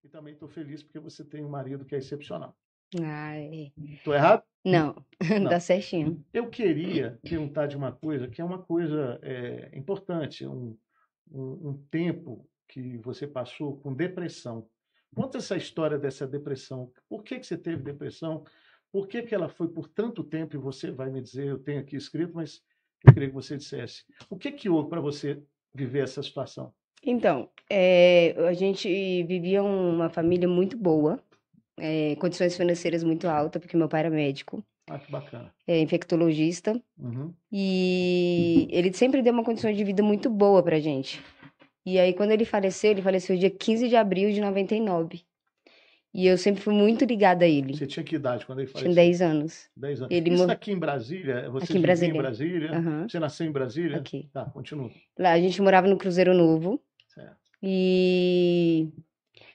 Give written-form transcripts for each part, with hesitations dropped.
E também estou feliz porque você tem um marido que é excepcional. Ai, Estou errado? não, Não. dá certinho. Eu queria perguntar de uma coisa que é uma coisa importante, um tempo que você passou com depressão. Conta essa história dessa depressão. Por que que você teve depressão? Por que que ela foi por tanto tempo? E você vai me dizer, eu tenho aqui escrito, mas eu queria que você dissesse. O que que houve para você viver essa situação? Então, a gente vivia uma família muito boa, condições financeiras muito altas, porque meu pai era médico, Ah, que bacana. infectologista, Uhum. e ele sempre deu uma condição de vida muito boa pra gente. E aí, quando ele faleceu dia 15 de abril de 99. E eu sempre fui muito ligada a ele. Você tinha que idade quando ele Tinha faleceu? 10 anos. 10 anos. Ele Isso morreu aqui em Brasília, aqui em vocês viviam em Brasília. Brasília? Aham, Você nasceu em Brasília? aqui. Tá, continua. Lá a gente morava no Cruzeiro Novo. Certo. E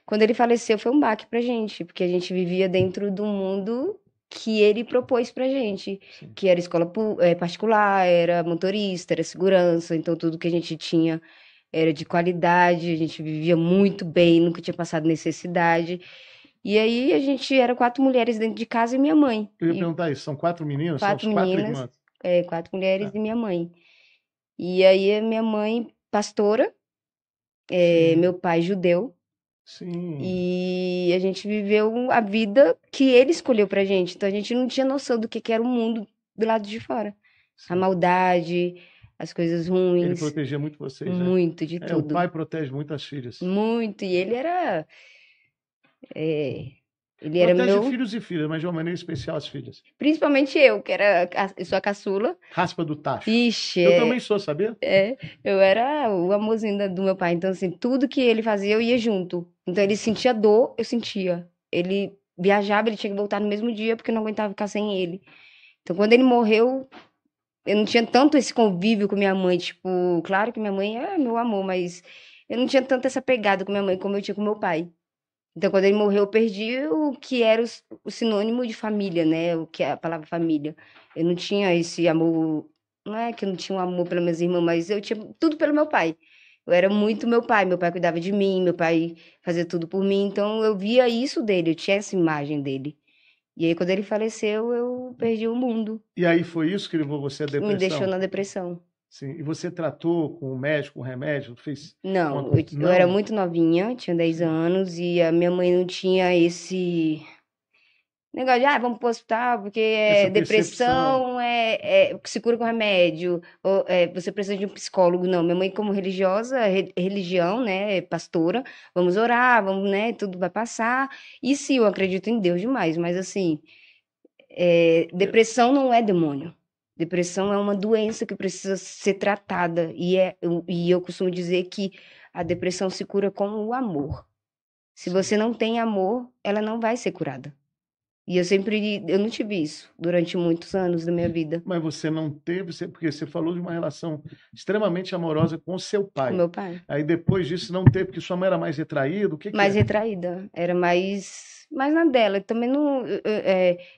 quando ele faleceu foi um baque pra gente, porque a gente vivia dentro do mundo que ele propôs pra gente, Sim. que era escola particular, era motorista, era segurança, então tudo que a gente tinha era de qualidade, a gente vivia muito bem, nunca tinha passado necessidade. E aí a gente era 4 mulheres dentro de casa e minha mãe. Eu ia E perguntar isso, são 4 meninos? São os 4 4 meninas, irmãs? 4 mulheres Tá. e minha mãe. E aí a minha mãe, pastora, Sim, meu pai judeu, sim, e a gente viveu a vida que ele escolheu pra gente. Então a gente não tinha noção do que era o mundo do lado de fora. A sim. maldade, as coisas Ele ruins, protegia muito vocês, né? muito de O tudo. pai protege muito as filhas. Muito. E ele era. é, ele era Protege meu. filhos e filhas, mas de uma maneira especial as filhas. Principalmente eu, que era. Eu sou a caçula. Raspa do tacho. Ixi, Eu também sou, sabia? eu era o amorzinho do meu pai. Então, assim, tudo que ele fazia, eu ia junto. Então, ele sentia dor, eu sentia. Ele viajava, ele tinha que voltar no mesmo dia, porque eu não aguentava ficar sem ele. Então, quando ele morreu, eu não tinha tanto esse convívio com minha mãe. Tipo, claro que minha mãe é meu amor, mas eu não tinha tanto essa pegada com minha mãe como eu tinha com meu pai. Então, quando ele morreu, eu perdi o que era o sinônimo de família, né? O que é a palavra família. Eu não tinha esse amor. Não é que eu não tinha um amor pelas minhas irmãs, mas eu tinha tudo pelo meu pai. Eu era muito meu pai. Meu pai cuidava de mim, meu pai fazia tudo por mim. Então, eu via isso dele, eu tinha essa imagem dele. E aí, quando ele faleceu, eu perdi o mundo. E aí foi isso que levou você à Me deixou depressão? na depressão. Sim. E você tratou com o médico, com remédio? Fez Não, uma... eu era Não? muito novinha, tinha 10 Sim. anos, e a minha mãe não tinha esse negócio de, vamos pro hospital, porque Essa percepção. depressão se cura com remédio, ou você precisa de um psicólogo. Não, minha mãe, como religiosa, religião, né, pastora, vamos orar, vamos, né, tudo vai passar. E sim, eu acredito em Deus demais, mas assim, depressão não é demônio. Depressão é uma doença que precisa ser tratada. E eu costumo dizer que a depressão se cura com o amor. Se Sim. você não tem amor, ela não vai ser curada. E eu não tive isso durante muitos anos da minha vida Mas você não teve, porque você falou de uma relação extremamente amorosa com seu com pai. meu pai. Aí depois disso não teve, porque sua mãe era mais retraída, o que que Mais é? retraída, era mais na dela. Também não,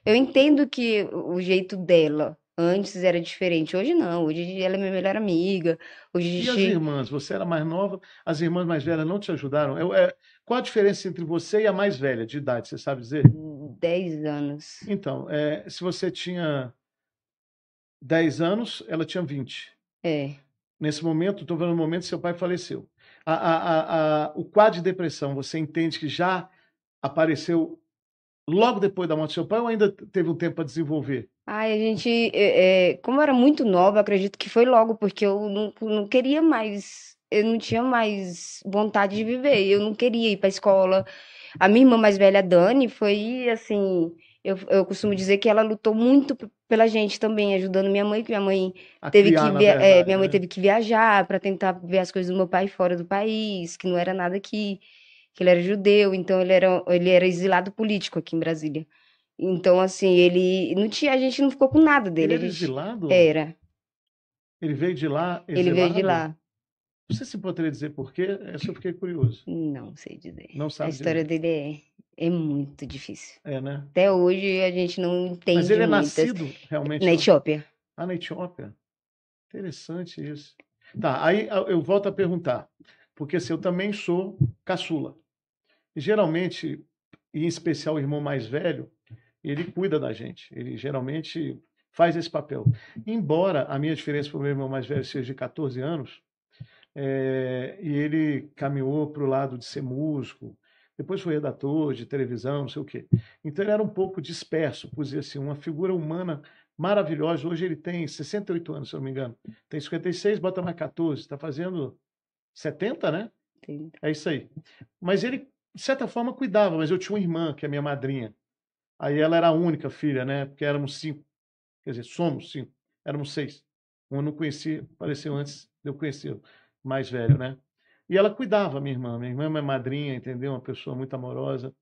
eu entendo que o jeito dela antes era diferente. Hoje não, hoje ela é minha melhor amiga. Hoje a E as gente irmãs? Você era mais nova, as irmãs mais velhas não te ajudaram? Qual a diferença entre você e a mais velha de idade, você sabe dizer? 10 anos. Então, se você tinha 10 anos, ela tinha 20. É. Nesse momento, estou vendo o momento que seu pai faleceu. O quadro de depressão, você entende que já apareceu logo depois da morte do seu pai ou ainda teve um tempo para desenvolver? Ai, a gente, como eu era muito nova, eu acredito que foi logo, porque eu não queria mais, eu não tinha mais vontade de viver, eu não queria ir pra escola. A minha irmã mais velha, a Dani, foi assim, eu costumo dizer que ela lutou muito pela gente também, ajudando minha mãe, que A criar, na minha verdade, mãe né? teve que viajar para tentar ver as coisas do meu pai fora do país, que não era nada que ele era judeu, então ele era exilado político aqui em Brasília. Então, assim, ele não tinha, a gente não ficou com nada Ele dele. era exilado? Era, Ele veio de lá ele veio de exilado? lá. Você se poderia dizer por quê? Essa eu fiquei curioso. Não sei dizer. Não A sabe história dizer. dele é muito difícil. É, né? Até hoje a gente não Mas entende ele é muitas. nascido realmente Na lá? Etiópia. Ah, na Etiópia. Interessante isso. Tá, aí eu volto a perguntar, porque assim, eu também sou caçula. geralmente, e em especial o irmão mais velho, ele cuida da gente. Ele geralmente faz esse papel. Embora a minha diferença para o meu irmão mais velho seja de 14 anos, e ele caminhou para o lado de ser músico, depois foi redator de televisão, não sei o quê. Então ele era um pouco disperso, por dizer assim, uma figura humana maravilhosa. Hoje ele tem 68 anos, se eu não me engano. Tem 56, bota mais 14, está fazendo 70, né? Sim. É isso aí. Mas ele, de certa forma, cuidava, mas eu tinha uma irmã, que é minha madrinha. Aí ela era a única filha, né? Porque éramos 5. Quer dizer, somos 5. Éramos 6. Um eu não conheci, apareceu antes de eu conhecer o mais velho, né? E ela cuidava, minha irmã. Minha irmã é minha madrinha, entendeu? Uma pessoa muito amorosa.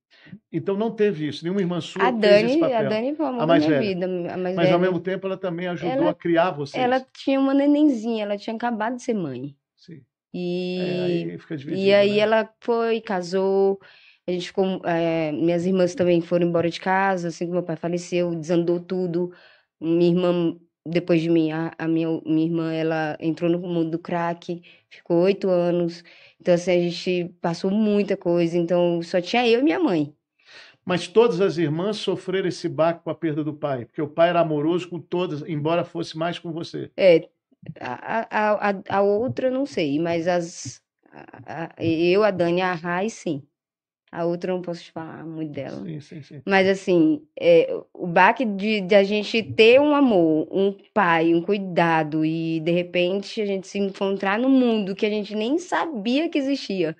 Então não teve isso. Nenhuma irmã A sua fez esse Dani, a papel. Dani foi o A amor da mais minha velha. vida, a mais Mas ao velha. mesmo tempo ela também ajudou Ela, a criar ela vocês. tinha uma nenenzinha, ela tinha acabado de ser mãe. Sim. E, Aí fica e dividido, aí né? ela foi, casou, a gente ficou, minhas irmãs também foram embora de casa, assim que meu pai faleceu, desandou tudo. Minha irmã, depois de mim, a minha irmã, ela entrou no mundo do crack, ficou 8 anos. Então, assim, a gente passou muita coisa, então só tinha eu e minha mãe. Mas todas as irmãs sofreram esse baque com a perda do pai, porque o pai era amoroso com todas, embora fosse mais com você. É, a outra eu não sei, mas eu, a Dani e a Rai, sim. A outra eu não posso te falar muito dela. Sim, sim, sim. Mas assim, o baque de a gente ter um amor, um pai, um cuidado e de repente a gente se encontrar no mundo que a gente nem sabia que existia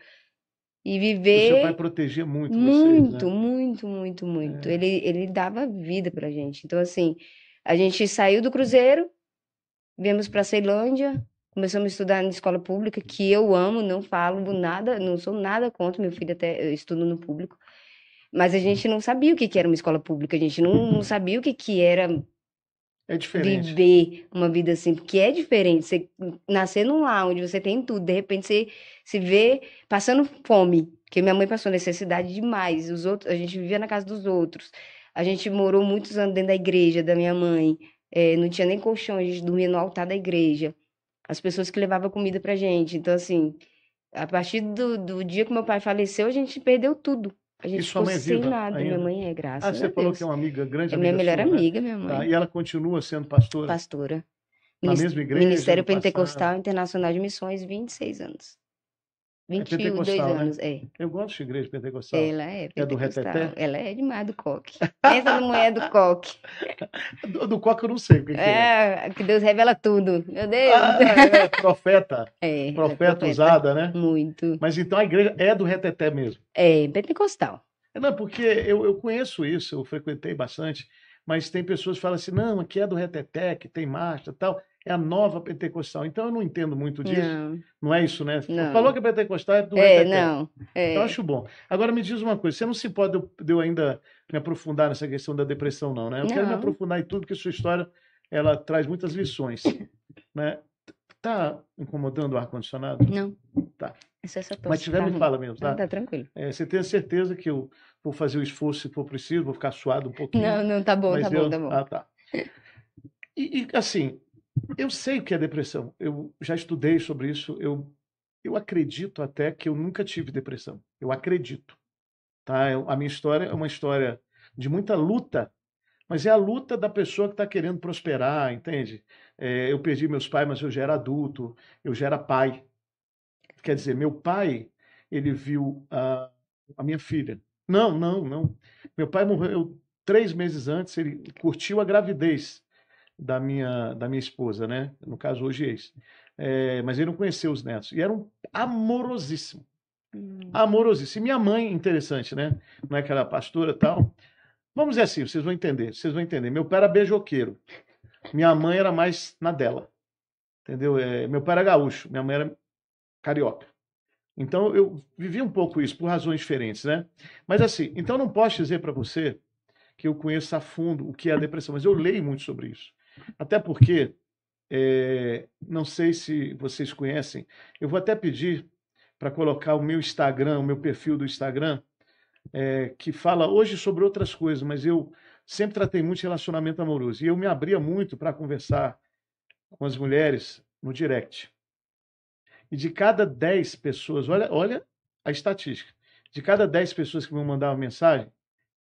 e O seu pai viver protegia muito vocês, né? muito, muito, muito, muito. Ele dava vida pra gente. Então assim, a gente saiu do cruzeiro, viemos pra Ceilândia, começamos a estudar na escola pública, que eu amo, não falo nada, não sou nada contra, meu filho até estuda no público. Mas a gente não sabia o que que era uma escola pública, a gente não sabia o que que era É diferente. viver uma vida assim, porque é diferente. Você nascer num lar onde você tem tudo, de repente você se vê passando fome, porque minha mãe passou necessidade demais. Os outros, a gente vivia na casa dos outros. A gente morou muitos anos dentro da igreja da minha mãe. Não tinha nem colchão, a gente dormia no altar da igreja. As pessoas que levavam comida pra gente. Então, assim, a partir do dia que meu pai faleceu, a gente perdeu tudo. A E gente sua ficou mãe é sem viva nada. Minha ainda? mãe é, Ah, graças você a falou que é Deus. uma amiga, grande É minha amiga melhor sua, né? amiga, minha Tá. mãe, E ela continua sendo pastora? pastora. Na mesma igreja, Ministério no passado? Pentecostal Internacional de Missões, 26 anos. É 22 pentecostal, né? anos, é. Eu gosto de igreja pentecostal. Ela é É do pentecostal. reteté? Ela é demais do coque. Pensa na mulher do coque. Do coque eu não sei o que é. É, que Deus revela tudo. Meu Deus. Ah, é profeta. Ela é Profeta usada, né? muito. Mas então a igreja é do reteté mesmo. É, pentecostal. Não, porque eu conheço isso, eu frequentei bastante, mas tem pessoas que falam assim, não, aqui é do reteté, que tem marcha e tal, é a nova pentecostal. Então eu não entendo muito disso. Não, Não é isso, né? não. Falou que é pentecostal, é do reteté. Não. Então eu acho bom. Agora me diz uma coisa, você não se pode de eu ainda me aprofundar nessa questão da depressão, não, né? Eu quero me Não. aprofundar em tudo, porque sua história, ela traz muitas lições, né? Tá incomodando o ar-condicionado? Não. Tá. Essa tosse Mas tiver, tá me ruim. fala mesmo, tá? Tá tranquilo. Você tem certeza que eu vou fazer o esforço se for preciso, vou ficar suado um pouquinho. Não, tá bom, Mas tá bom, tá bom. Ah, tá. E assim, eu sei o que é depressão. Eu já estudei sobre isso. Eu acredito até que eu nunca tive depressão. Eu acredito. Tá? A minha história é uma história de muita luta, mas é a luta da pessoa que está querendo prosperar, entende? Eu perdi meus pais, mas eu já era adulto, eu já era pai. Quer dizer, meu pai, ele viu a minha filha. Não. Meu pai morreu 3 meses antes, ele curtiu a gravidez da minha esposa, né? No caso, hoje ex. Mas ele não conheceu os netos. E era um amorosíssimo. Amorosíssimo. E minha mãe, interessante, né? Não é que ela era pastora e tal. Vamos dizer assim, vocês vão entender. Meu pai era beijoqueiro. Minha mãe era mais na dela. Entendeu? Meu pai era gaúcho, minha mãe era carioca. Então eu vivi um pouco isso, por razões diferentes, né? Mas assim, então não posso dizer para você que eu conheço a fundo o que é a depressão, mas eu leio muito sobre isso. Até porque, não sei se vocês conhecem, eu vou até pedir para colocar o meu Instagram, o meu perfil do Instagram, que fala hoje sobre outras coisas, mas eu sempre tratei muito de relacionamento amoroso. E eu me abria muito para conversar com as mulheres no direct. E de cada 10 pessoas, olha a estatística, De cada 10 pessoas que me mandavam mensagem,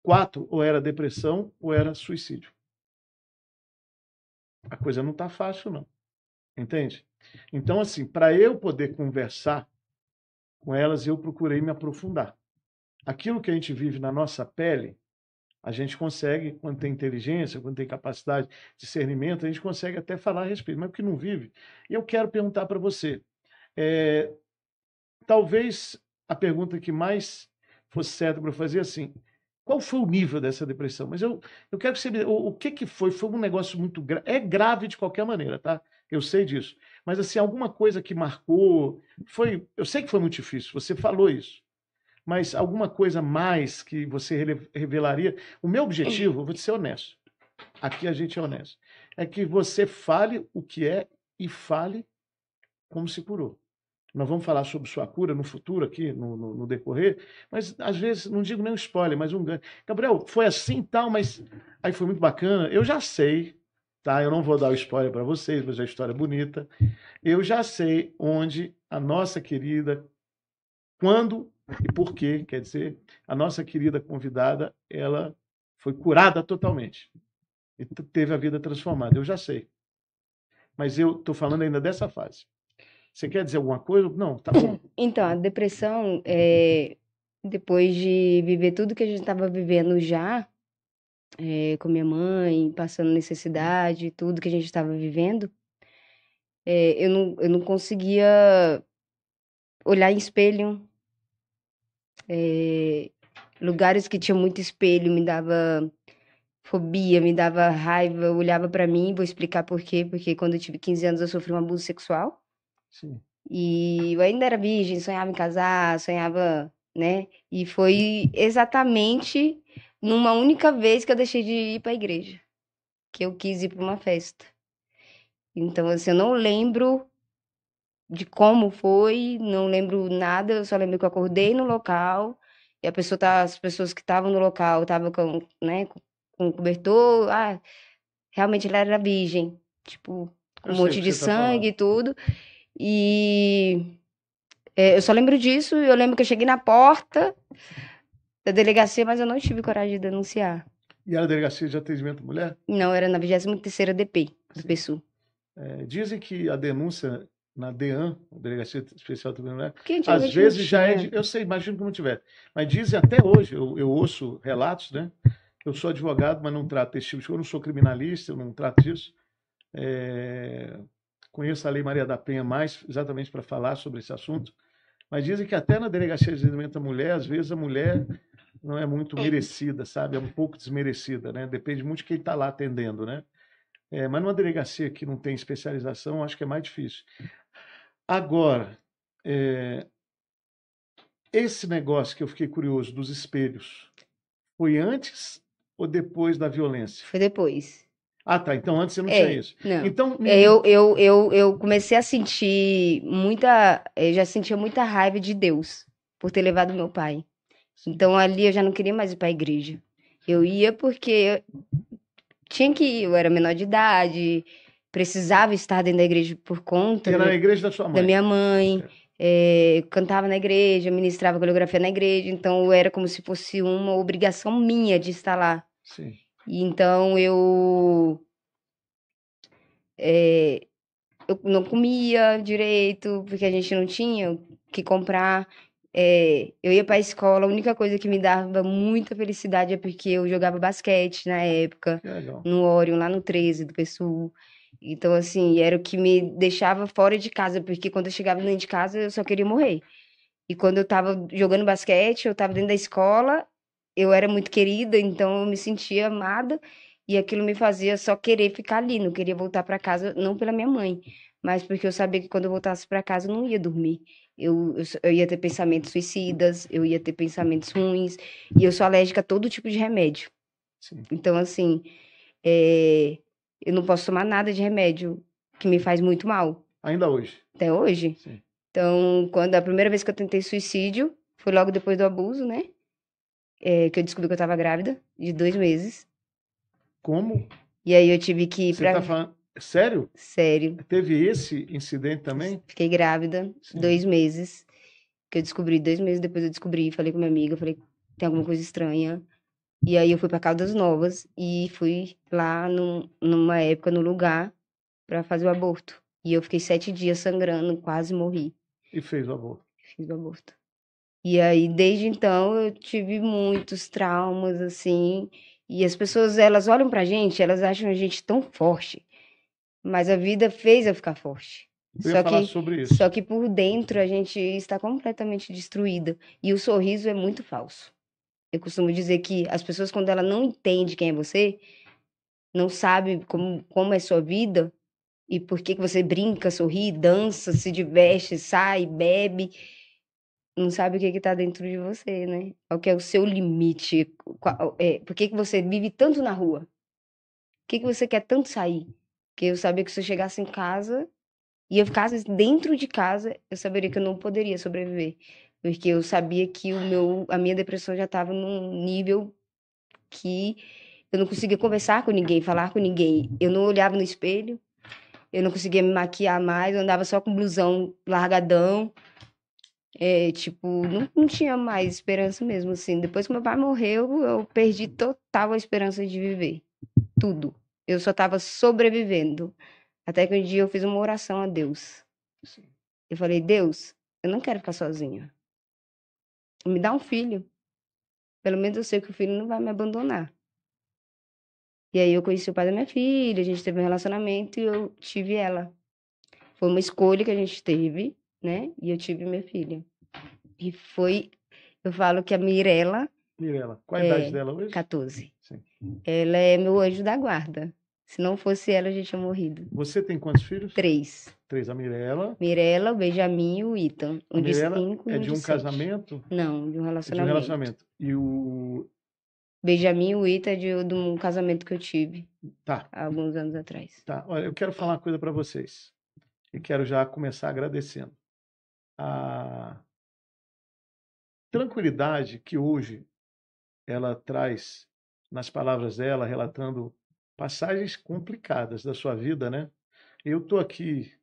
4 ou era depressão ou era suicídio. A coisa não está fácil, não. Entende? Então, assim, para eu poder conversar com elas, eu procurei me aprofundar. Aquilo que a gente vive na nossa pele, a gente consegue, quando tem inteligência, quando tem capacidade de discernimento, a gente consegue até falar a respeito, mas porque não vive. E eu quero perguntar para você, talvez a pergunta que mais fosse certa para fazer assim, qual foi o nível dessa depressão? Mas eu quero que você me... O que foi? Foi um negócio muito grave. É grave de qualquer maneira, tá? Eu sei disso. Mas, assim, alguma coisa que marcou... Eu sei que foi muito difícil, você falou isso. Mas alguma coisa mais que você revelaria? O meu objetivo, eu vou ser honesto. Aqui a gente é honesto. É que você fale o que é e fale como se curou. Nós vamos falar sobre sua cura no futuro aqui, no decorrer, mas às vezes, não digo nem um spoiler, mas um ganho. Gabriel, foi assim e tal, mas aí foi muito bacana. Eu já sei, tá? Eu não vou dar o spoiler para vocês, mas a história é bonita. Eu já sei onde a nossa querida, quando e por quê, quer dizer, a nossa querida convidada, ela foi curada totalmente e teve a vida transformada. Eu já sei. Mas eu estou falando ainda dessa fase. Você quer dizer alguma coisa? Não, tá bom. Então, a depressão, depois de viver tudo que a gente estava vivendo já, com minha mãe, passando necessidade, tudo que a gente estava vivendo, eu não conseguia olhar em espelho. Lugares que tinha muito espelho me dava fobia, me dava raiva. Eu olhava pra mim, vou explicar por quê. Porque quando eu tive 15 anos eu sofri um abuso sexual. Sim. E eu ainda era virgem, sonhava em casar, sonhava, né? E foi exatamente numa única vez que eu deixei de ir pra igreja. Que eu quis ir pra uma festa. Então, assim, eu não lembro de como foi, não lembro nada, eu só lembro que eu acordei no local e as pessoas que estavam no local estavam com, né, com cobertor, realmente ela era virgem, tipo, com Eu um sei o monte que de você está sangue falando. e tudo. E eu só lembro disso, e eu lembro que eu cheguei na porta da delegacia, mas eu não tive coragem de denunciar. E era a delegacia de atendimento à mulher? Não, era na 23ª DP do Sim. PSU. Dizem que a denúncia na DEAN, a Delegacia Especial de Mulher, Porque às antigamente não vezes já é. tinha. Eu sei, imagino que não tiver. Mas dizem até hoje, eu ouço relatos, né? Eu sou advogado, mas não trato desse tipo de coisa. Eu não sou criminalista, eu não trato disso. Conheço a Lei Maria da Penha mais exatamente para falar sobre esse assunto. Mas dizem que até na Delegacia de Atendimento à Mulher, às vezes a mulher não é muito merecida, sabe? É um pouco desmerecida, né? Depende muito de quem está lá atendendo, né? Mas numa delegacia que não tem especialização, acho que é mais difícil. Agora, esse negócio que eu fiquei curioso dos espelhos, foi antes ou depois da violência? Foi depois. Ah, tá. Então antes você não tinha isso. Não. Então, Eu comecei a sentir eu já sentia muita raiva de Deus por ter levado meu pai. Então ali eu já não queria mais ir para a igreja. Eu ia porque tinha que ir, eu era menor de idade, precisava estar dentro da igreja por conta era na igreja da sua da mãe. minha mãe. Cantava na igreja, ministrava coreografia na igreja, então era como se fosse uma obrigação minha de estar lá. Sim. E então eu não comia direito, porque a gente não tinha o que comprar. Eu ia para a escola, a única coisa que me dava muita felicidade é porque eu jogava basquete na época, Que legal. no Orion, lá no 13 do PSU. Então, assim, era o que me deixava fora de casa, porque quando eu chegava dentro de casa, eu só queria morrer. E quando eu tava jogando basquete, eu tava dentro da escola, eu era muito querida, então eu me sentia amada, e aquilo me fazia só querer ficar ali, não queria voltar para casa, não pela minha mãe, mas porque eu sabia que quando eu voltasse para casa eu não ia dormir. Eu ia ter pensamentos suicidas, eu ia ter pensamentos ruins, e eu sou alérgica a todo tipo de remédio. Sim. Então, assim, eu não posso tomar nada de remédio que me faz muito mal. Ainda hoje? Até hoje? Sim. Então, a primeira vez que eu tentei suicídio, foi logo depois do abuso, né? Que eu descobri que eu tava grávida, de 2 meses. Como? E aí eu tive que ir Você tá falando... Sério? Sério. Teve esse incidente também? Fiquei grávida, Sim. 2 meses. Que eu descobri 2 meses depois, eu descobri, falei com minha amiga, falei, tem alguma coisa estranha. E aí eu fui pra Caldas Novas e fui lá numa época, no lugar, pra fazer o aborto. E eu fiquei 7 dias sangrando, quase morri. E fez o aborto. Fiz o aborto. E aí, desde então, eu tive muitos traumas, assim. E as pessoas, elas olham pra gente, elas acham a gente tão forte. Mas a vida fez eu ficar forte. Eu ia falar sobre isso. Só que por dentro a gente está completamente destruída. E o sorriso é muito falso. Eu costumo dizer que as pessoas, quando ela não entende quem é você, não sabe como é sua vida e por que que você brinca, sorri, dança, se diverte, sai, bebe, não sabe o que que tá dentro de você, né? Qual que é o seu limite? Por que que você vive tanto na rua? Por que que você quer tanto sair? Porque eu sabia que se eu chegasse em casa e eu ficasse dentro de casa, eu saberia que eu não poderia sobreviver. Porque eu sabia que a minha depressão já estava num nível que eu não conseguia conversar com ninguém, falar com ninguém. Eu não olhava no espelho, eu não conseguia me maquiar mais, eu andava só com blusão largadão. Tipo, não tinha mais esperança mesmo, assim. Depois que meu pai morreu, eu perdi total a esperança de viver. Tudo. Eu só tava sobrevivendo. Até que um dia eu fiz uma oração a Deus. Eu falei, Deus, eu não quero ficar sozinha. Me dá um filho. Pelo menos eu sei que o filho não vai me abandonar. E aí eu conheci o pai da minha filha, a gente teve um relacionamento e eu tive ela. Foi uma escolha que a gente teve, né? E eu tive minha filha. E foi, eu falo que a Mirella, Mirella, qual a idade dela hoje? 14. Sim. Ela é meu anjo da guarda. Se não fosse ela, a gente tinha morrido. Você tem quantos filhos? 3. 3. A Mirella. Mirella, o Benjamin e o Ethan. A Um de Mirella 5 e é um de de um 7. casamento? Não, de um É de um relacionamento. relacionamento. E o... Benjamin e o Ethan é de um casamento que eu tive Tá, há alguns anos atrás. tá. Olha, eu quero falar uma coisa para vocês. E quero já começar agradecendo. A tranquilidade que hoje ela traz nas palavras dela, relatando passagens complicadas da sua vida, né? Eu estou aqui,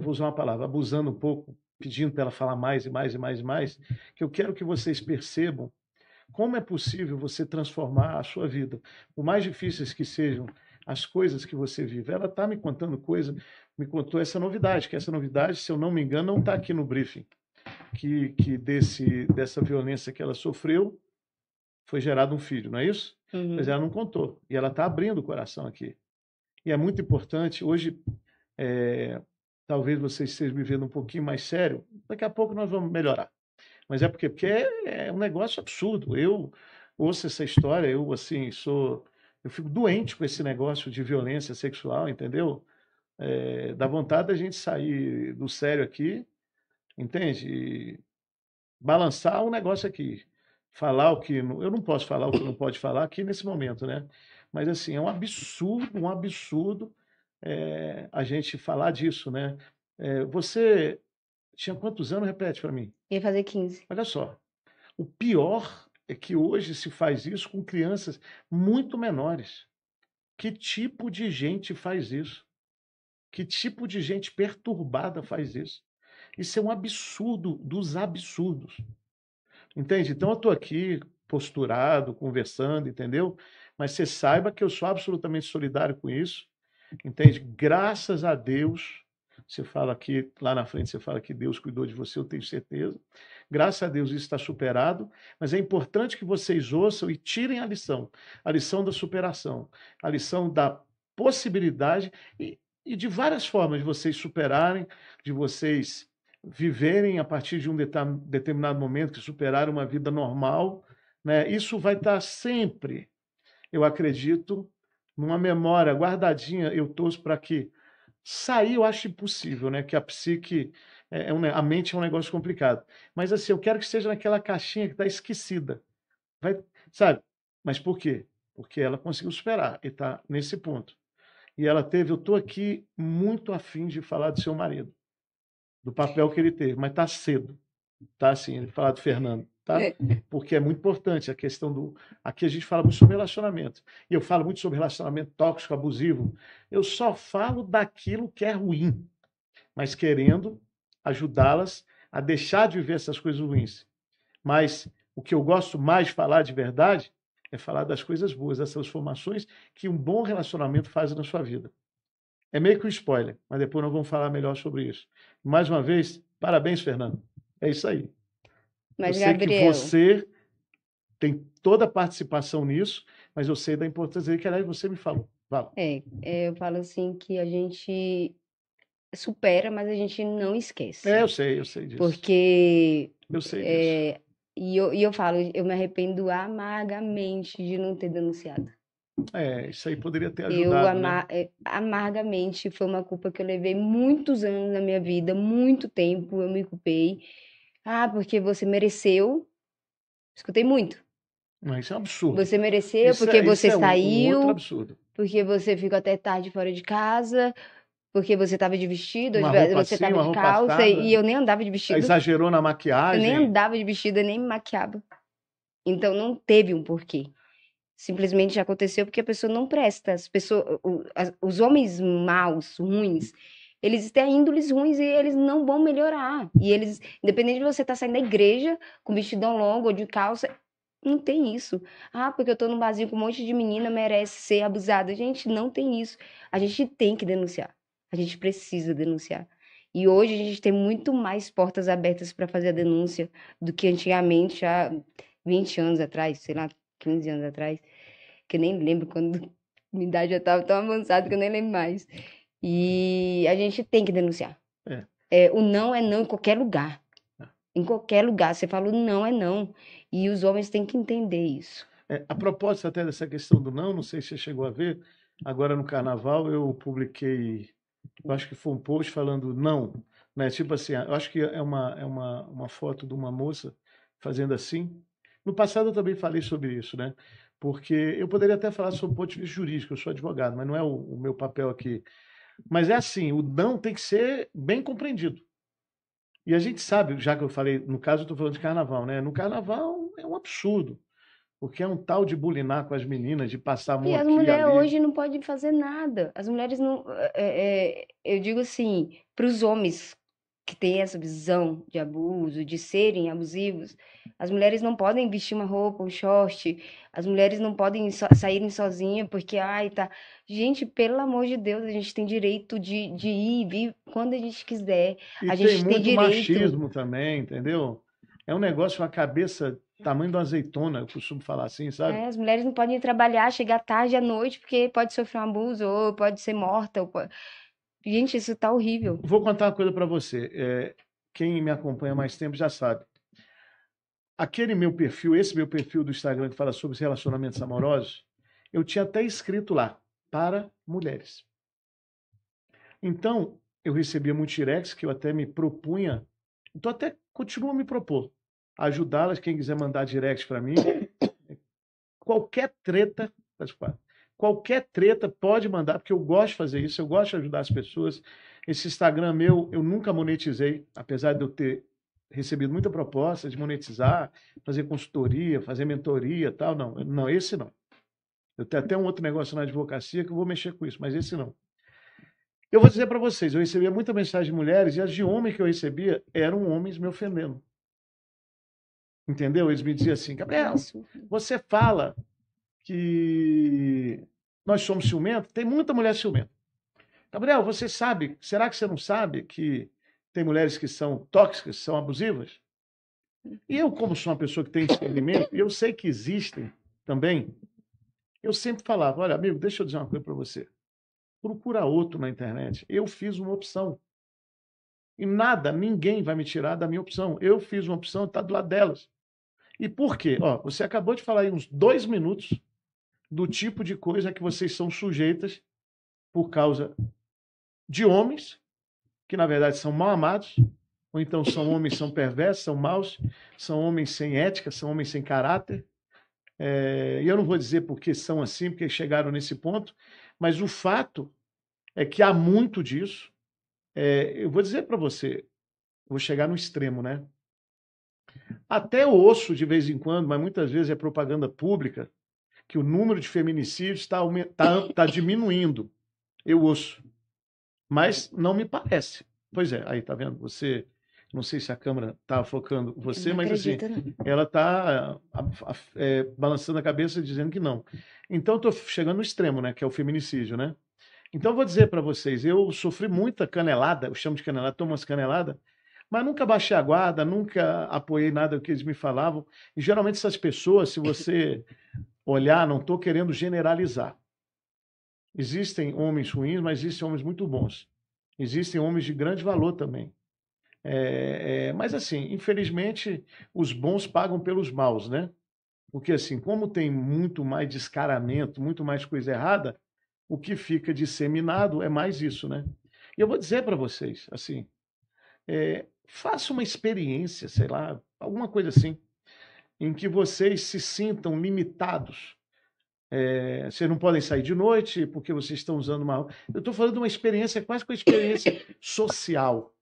vou usar uma palavra, abusando um pouco, pedindo para ela falar mais e mais e mais e mais, que eu quero que vocês percebam como é possível você transformar a sua vida. Por mais difíceis que sejam as coisas que você vive. Ela está me contando coisa, me contou essa novidade, que essa novidade, se eu não me engano, não está aqui no briefing, que dessa violência que ela sofreu, foi gerado um filho, não é isso? Uhum. Mas ela não contou. E ela está abrindo o coração aqui. E é muito importante. Hoje, talvez vocês estejam vivendo um pouquinho mais sério. Daqui a pouco nós vamos melhorar. Mas é porque é um negócio absurdo. Eu ouço essa história, eu assim eu fico doente com esse negócio de violência sexual, entendeu? Dá vontade da gente sair do sério aqui, entende? E balançar o negócio aqui. Falar o que. Eu não posso falar o que não pode falar aqui nesse momento, né? Mas assim, é um absurdo a gente falar disso, né? Você tinha quantos anos? Repete para mim. Ia fazer 15. Olha só. O pior é que hoje se faz isso com crianças muito menores. Que tipo de gente faz isso? Que tipo de gente perturbada faz isso? Isso é um absurdo dos absurdos. Entende? Então eu estou aqui posturado, conversando, entendeu? Mas você saiba que eu sou absolutamente solidário com isso. Entende? Graças a Deus, você fala aqui, lá na frente você fala que Deus cuidou de você, eu tenho certeza. Graças a Deus isso está superado, mas é importante que vocês ouçam e tirem a lição da superação, a lição da possibilidade e de várias formas de vocês superarem, de vocês viverem a partir de um determinado momento que superaram uma vida normal, né? Isso vai estar sempre, eu acredito, numa memória guardadinha. Eu torço para que sair, eu acho impossível, né? Que a psique, a mente é um negócio complicado. Mas assim, eu quero que esteja naquela caixinha que está esquecida. Vai, sabe? Mas por quê? Porque ela conseguiu superar e está nesse ponto. E ela teve, eu estou aqui muito afim de falar do seu marido, do papel que ele teve, mas está cedo. Tá assim, ele falar do Fernando, tá? Porque é muito importante a questão do. Aqui a gente fala muito sobre relacionamento. E eu falo muito sobre relacionamento tóxico, abusivo. Eu só falo daquilo que é ruim, mas querendo ajudá-las a deixar de viver essas coisas ruins. Mas o que eu gosto mais de falar de verdade é falar das coisas boas, das transformações que um bom relacionamento faz na sua vida. É meio que um spoiler, mas depois nós vamos falar melhor sobre isso. Mais uma vez, parabéns, Fernando. É isso aí. Eu Mas, sei que Gabriel, você tem toda a participação nisso, mas eu sei da importância dele, que aliás você me falou. Fala. eu falo assim que a gente supera, mas a gente não esquece. Eu sei disso. Porque Eu sei disso. e eu falo, eu me arrependo amargamente de não ter denunciado. Isso aí poderia ter Eu ajudado, né? amargamente foi uma culpa que eu levei muitos anos na minha vida, muito tempo eu me culpei. Ah, porque você mereceu. Escutei muito. Não, isso é um absurdo. Você mereceu Isso porque você é um outro saiu, absurdo. porque você ficou até tarde fora de casa, porque você estava de vestido, Uma roupa você assim, estava uma de roupa calça assada. e eu nem andava de vestido. Exagerou na Eu nem maquiagem. andava de vestido, eu nem me maquiava. Então não teve um porquê. Simplesmente aconteceu porque a pessoa não presta. Os homens maus, ruins, eles têm índoles ruins e eles não vão melhorar. E eles, independente de você estar saindo da igreja com vestidão longo ou de calça, não tem isso. Ah, porque eu tô num barzinho com um monte de menina, merece ser abusada. Gente, não tem isso. A gente tem que denunciar. A gente precisa denunciar. E hoje a gente tem muito mais portas abertas para fazer a denúncia do que antigamente, há 20 anos atrás, sei lá, 15 anos atrás, que eu nem lembro quando minha idade já estava tão avançada que eu nem lembro mais. E a gente tem que denunciar. O não é não em qualquer lugar. Em qualquer lugar. Você fala o não é não. E os homens têm que entender isso. A propósito até dessa questão do não sei se você chegou a ver, agora no carnaval eu publiquei, eu acho que foi um post falando não, né? Tipo assim, eu acho que é uma foto de uma moça fazendo assim. No passado eu também falei sobre isso, né? Porque eu poderia até falar sobre o ponto de vista jurídico, eu sou advogado, mas não é o meu papel aqui. Mas é assim, o não tem que ser bem compreendido. E a gente sabe, já que eu falei, no caso eu estou falando de carnaval, né? No carnaval é um absurdo. Porque é um tal de bulinar com as meninas, de passar a mão E as aqui e mulheres ali. hoje não podem fazer nada. As mulheres não. Eu digo assim, para os homens que têm essa visão de abuso, de serem abusivos, as mulheres não podem vestir uma roupa, um short, as mulheres não podem saírem sozinhas porque, ai, tá. Gente, pelo amor de Deus, a gente tem direito de ir e vir quando a gente quiser. E A tem gente tem muito direito. machismo também, entendeu? É um negócio com a cabeça tamanho de uma azeitona, eu costumo falar assim, sabe? As mulheres não podem trabalhar, chegar tarde à noite, porque pode sofrer um abuso, ou pode ser morta. Gente, isso tá horrível. Vou contar uma coisa para você. Quem me acompanha há mais tempo já sabe. Aquele meu perfil, esse meu perfil do Instagram que fala sobre os relacionamentos amorosos, eu tinha até escrito lá, para mulheres. Então, eu recebia muitos directs que eu até me propunha, então até continuo a me propor, ajudá-las, quem quiser mandar direct para mim, qualquer treta, qualquer treta pode mandar, porque eu gosto de fazer isso, eu gosto de ajudar as pessoas. Esse Instagram meu, eu nunca monetizei, apesar de eu ter recebido muita proposta de monetizar, fazer consultoria, fazer mentoria, tal, não, esse não. Eu tenho até um outro negócio na advocacia que eu vou mexer com isso, mas esse não. Eu vou dizer para vocês, eu recebia muita mensagem de mulheres e as de homens que eu recebia eram homens me ofendendo. Entendeu? Eles me diziam assim, Gabriel, você fala que nós somos ciumentos, tem muita mulher ciumenta. Gabriel, você sabe, será que você não sabe que tem mulheres que são tóxicas, são abusivas? E eu, como sou uma pessoa que tem discernimento, e eu sei que existem também, eu sempre falava, olha, amigo, deixa eu dizer uma coisa para você. Procura outro na internet. Eu fiz uma opção. E nada, ninguém vai me tirar da minha opção. Eu fiz uma opção, está do lado delas. E por quê? Você acabou de falar aí uns 2 minutos do tipo de coisa que vocês são sujeitas por causa de homens, que na verdade são mal amados, ou então são homens são perversos, são maus, são homens sem ética, são homens sem caráter. E eu não vou dizer porque são assim, porque chegaram nesse ponto, mas o fato é que há muito disso. Eu vou dizer para você, vou chegar no extremo, né? Até eu ouço de vez em quando, mas muitas vezes é propaganda pública, que o número de feminicídios está diminuindo. Eu ouço. Mas não me parece. Pois é, aí tá vendo? Você não sei se a câmera está focando você, Não mas assim, acredito, não. ela está balançando a cabeça dizendo que não. Então, estou chegando no extremo, né, que é o feminicídio, né? Então, eu vou dizer para vocês, eu sofri muita canelada, eu chamo de canelada, tomo umas caneladas, mas nunca baixei a guarda, nunca apoiei nada que eles me falavam. E geralmente essas pessoas, se você olhar, não estou querendo generalizar. Existem homens ruins, mas existem homens muito bons. Existem homens de grande valor também. Mas assim, infelizmente, os bons pagam pelos maus, né? Porque assim, como tem muito mais descaramento, muito mais coisa errada, o que fica disseminado é mais isso, né? E eu vou dizer para vocês, assim, faça uma experiência, sei lá, alguma coisa assim, em que vocês se sintam limitados. Vocês não podem sair de noite porque vocês estão usando uma. Eu estou falando de uma experiência, quase que uma experiência social.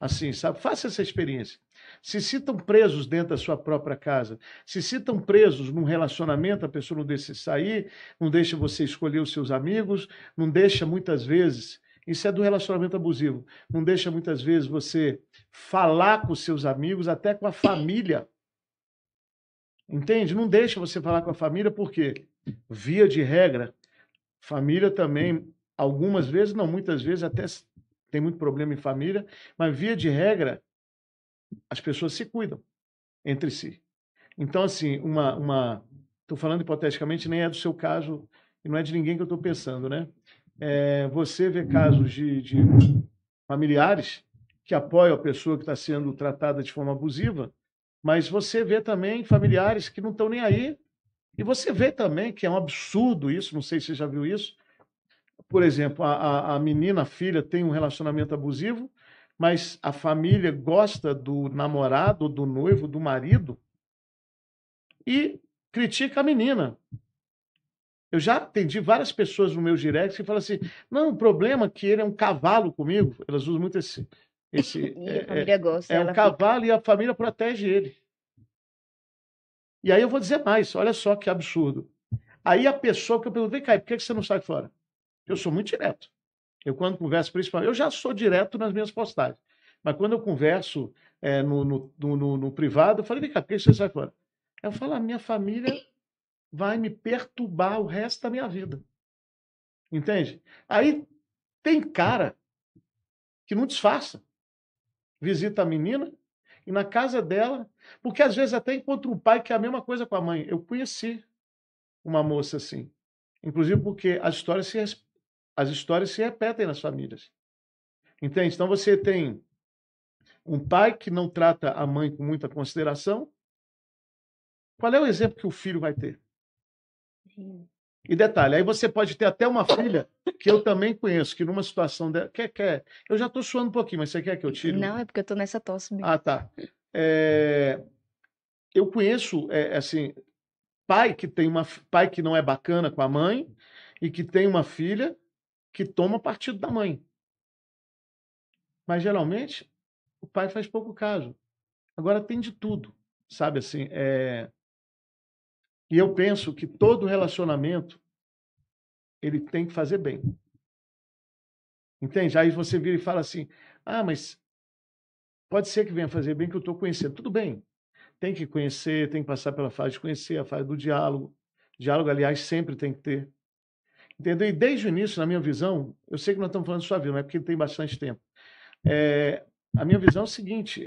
Assim, sabe? Faça essa experiência. Se sintam presos dentro da sua própria casa, se sintam presos num relacionamento, a pessoa não deixa sair, não deixa você escolher os seus amigos, não deixa muitas vezes, isso é do relacionamento abusivo, não deixa muitas vezes você falar com os seus amigos, até com a família. Entende? Não deixa você falar com a família, porque, via de regra, família também, algumas vezes, não muitas vezes, até tem muito problema em família, mas via de regra, as pessoas se cuidam entre si. Então, assim, estou falando hipoteticamente, nem é do seu caso, e não é de ninguém que eu estou pensando, né? Você vê casos de familiares que apoiam a pessoa que está sendo tratada de forma abusiva, mas você vê também familiares que não estão nem aí. E você vê também que é um absurdo isso, não sei se você já viu isso. Por exemplo, a menina, a filha, tem um relacionamento abusivo, mas a família gosta do namorado, do noivo, do marido e critica a menina. Eu já atendi várias pessoas no meu direct que falam assim: não, o problema é que ele é um cavalo comigo. Elas usam muito E a família gosta, é um ela fica. cavalo e a família protege ele. E aí eu vou dizer mais: olha só que absurdo. Aí a pessoa que eu pergunto: vem cá, por que você não sai fora? Eu sou muito direto. Eu, quando converso, principalmente, eu já sou direto nas minhas postagens. Mas quando eu converso no privado, eu falo: vem cá, por que você sai fora? Eu falo: a minha família vai me perturbar o resto da minha vida. Entende? Aí tem cara que não disfarça. Visita a menina e na casa dela, porque às vezes até encontra um pai que é a mesma coisa com a mãe. Eu conheci uma moça assim. Inclusive porque as histórias se repetem nas famílias. Entende? Então você tem um pai que não trata a mãe com muita consideração. Qual é o exemplo que o filho vai ter? Sim. E detalhe, aí você pode ter até uma filha que eu também conheço, que numa situação dela. Eu já estou suando um pouquinho, mas você quer que eu tire? Não, é porque eu tô nessa tosse mesmo. Ah, tá. Eu conheço, assim, pai que não é bacana com a mãe e que tem uma filha que toma partido da mãe. Mas geralmente o pai faz pouco caso. Agora tem de tudo, sabe assim? E eu penso que todo relacionamento ele tem que fazer bem. Entende? Aí você vira e fala assim: ah, mas pode ser que venha fazer bem que eu estou conhecendo. Tudo bem. Tem que conhecer, tem que passar pela fase de conhecer, a fase do diálogo. Diálogo, aliás, sempre tem que ter. Entendeu? E desde o início, na minha visão, eu sei que nós estamos falando de sua vida, não é porque tem bastante tempo. A minha visão é o seguinte: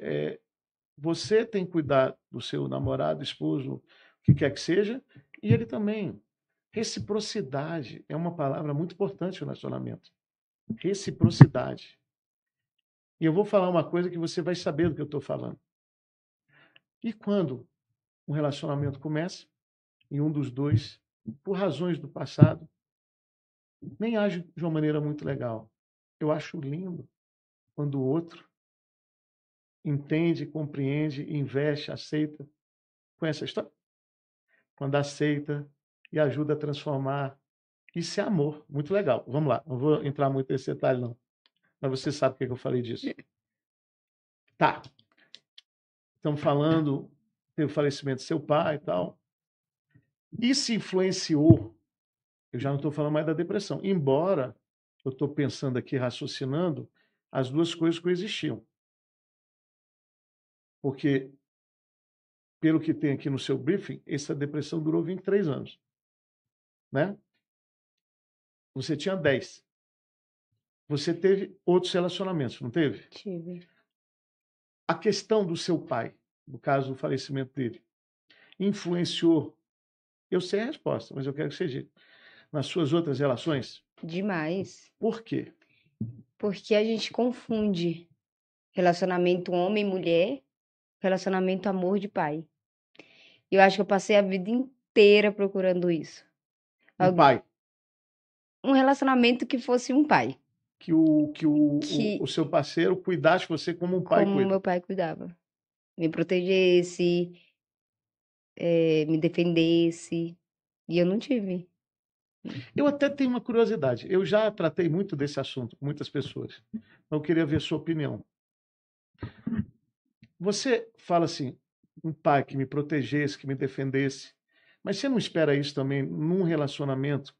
você tem que cuidar do seu namorado, esposo, o que quer que seja, e ele também. Reciprocidade é uma palavra muito importante no relacionamento. Reciprocidade. E eu vou falar uma coisa que você vai saber do que eu estou falando. E quando um relacionamento começa e um dos dois, por razões do passado, nem age de uma maneira muito legal. Eu acho lindo quando o outro entende, compreende, investe, aceita. Conhece a história? Quando aceita e ajuda a transformar. Isso é amor. Muito legal. Vamos lá. Não vou entrar muito nesse detalhe, não. Mas você sabe por que eu falei disso. Tá. Estamos falando do falecimento do seu pai e tal. Isso influenciou. Eu já não estou falando mais da depressão. Embora eu estou pensando aqui, raciocinando, as duas coisas coexistiam. Porque, pelo que tem aqui no seu briefing, essa depressão durou 23 anos, né? Você tinha 10. Você teve outros relacionamentos, não teve? Tive. A questão do seu pai, no caso do falecimento dele, influenciou? Eu sei a resposta, mas eu quero que você diga. Nas suas outras relações? Demais. Por quê? Porque a gente confunde relacionamento homem-mulher, relacionamento amor de pai. Eu acho que eu passei a vida inteira procurando isso. Um pai. Um relacionamento que fosse um pai. Que o Que, seu parceiro cuidasse de você como um pai como cuida. meu pai cuidava. Me protegesse, me defendesse. E eu não tive. Eu até tenho uma curiosidade. Eu já tratei muito desse assunto com muitas pessoas. Então, eu queria ver sua opinião. Você fala assim, um pai que me protegesse, que me defendesse, mas você não espera isso também num relacionamento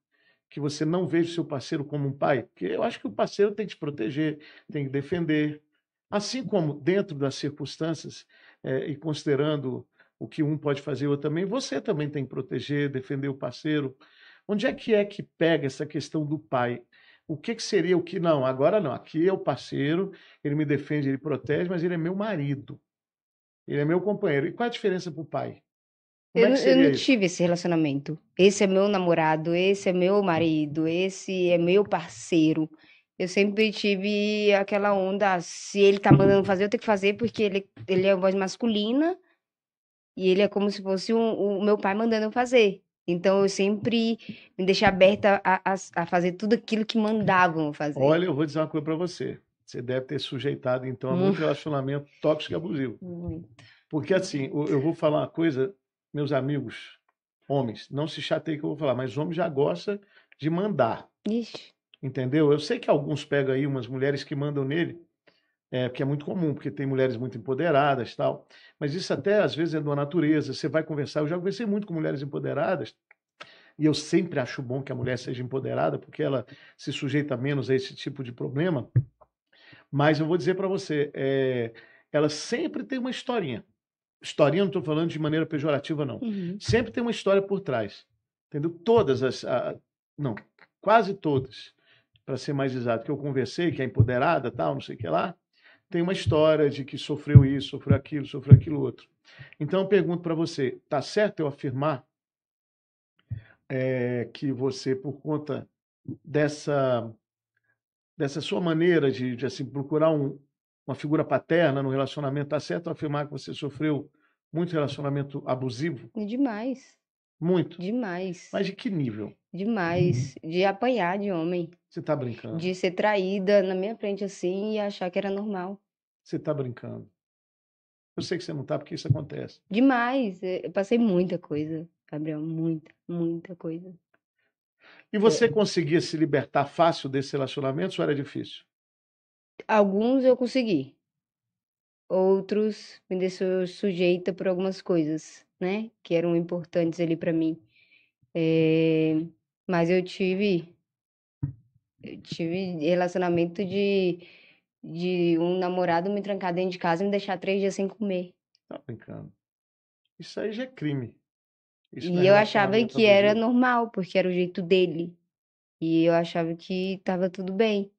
que você não veja o seu parceiro como um pai? Porque eu acho que o parceiro tem que te proteger, tem que defender. Assim como dentro das circunstâncias, e considerando o que um pode fazer, o outro também, você também tem que proteger, defender o parceiro. Onde é que pega essa questão do pai? O que seria o que não? Agora não, aqui é o parceiro, ele me defende, ele protege, mas ele é meu marido. Ele é meu companheiro. E qual é a diferença para o pai? Como é que Eu seria não isso? tive esse relacionamento. Esse é meu namorado, esse é meu marido, esse é meu parceiro. Eu sempre tive aquela onda, se ele tá mandando fazer, eu tenho que fazer, porque ele é a voz masculina e ele é como se fosse o meu pai mandando eu fazer. Então eu sempre me deixei aberta a fazer tudo aquilo que mandavam eu fazer. Olha, eu vou dizer uma coisa para você. Você deve ter sujeitado, então, a Mu- muito relacionamento tóxico e abusivo. Muito. Porque, assim, eu vou falar uma coisa, meus amigos, homens, não se chateiem que eu vou falar, mas homem já gosta de mandar, Ixi, entendeu? Eu sei que alguns pegam aí umas mulheres que mandam nele, porque é muito comum, porque tem mulheres muito empoderadas e tal, mas isso até às vezes é da natureza, você vai conversar, eu já conversei muito com mulheres empoderadas, e eu sempre acho bom que a mulher seja empoderada, porque ela se sujeita menos a esse tipo de problema, mas eu vou dizer para você, ela sempre tem uma historinha. Historinha, não estou falando de maneira pejorativa, não. uhum. Sempre tem uma história por trás. Entendeu? Todas não, quase todas, para ser mais exato, que eu conversei, que é empoderada, tal, não sei o que lá, tem uma história de que sofreu isso, sofreu aquilo outro. Então eu pergunto para você, tá certo eu afirmar que você, por conta dessa, dessa sua maneira de assim, procurar uma figura paterna no relacionamento, tá certo eu afirmar que você sofreu muito relacionamento abusivo? Demais, Muito. demais, Mas de que nível? demais. De apanhar de homem. Você está brincando? De ser traída na minha frente assim e achar que era normal. Você está brincando? Eu sei que você não está, porque isso acontece. Demais. Eu passei muita coisa, Gabriel, muita, muita coisa. E você conseguia se libertar fácil desse relacionamento ou era difícil? Alguns eu consegui, outros me deixou sujeita por algumas coisas, né? Que eram importantes ali pra mim. Mas eu tive relacionamento de um namorado me trancar dentro de casa e me deixar 3 dias sem comer. Tá brincando. Isso aí já é crime. Isso não é E eu achava relacionamento que era abusivo. normal, porque era o jeito dele. E eu achava que estava tudo bem.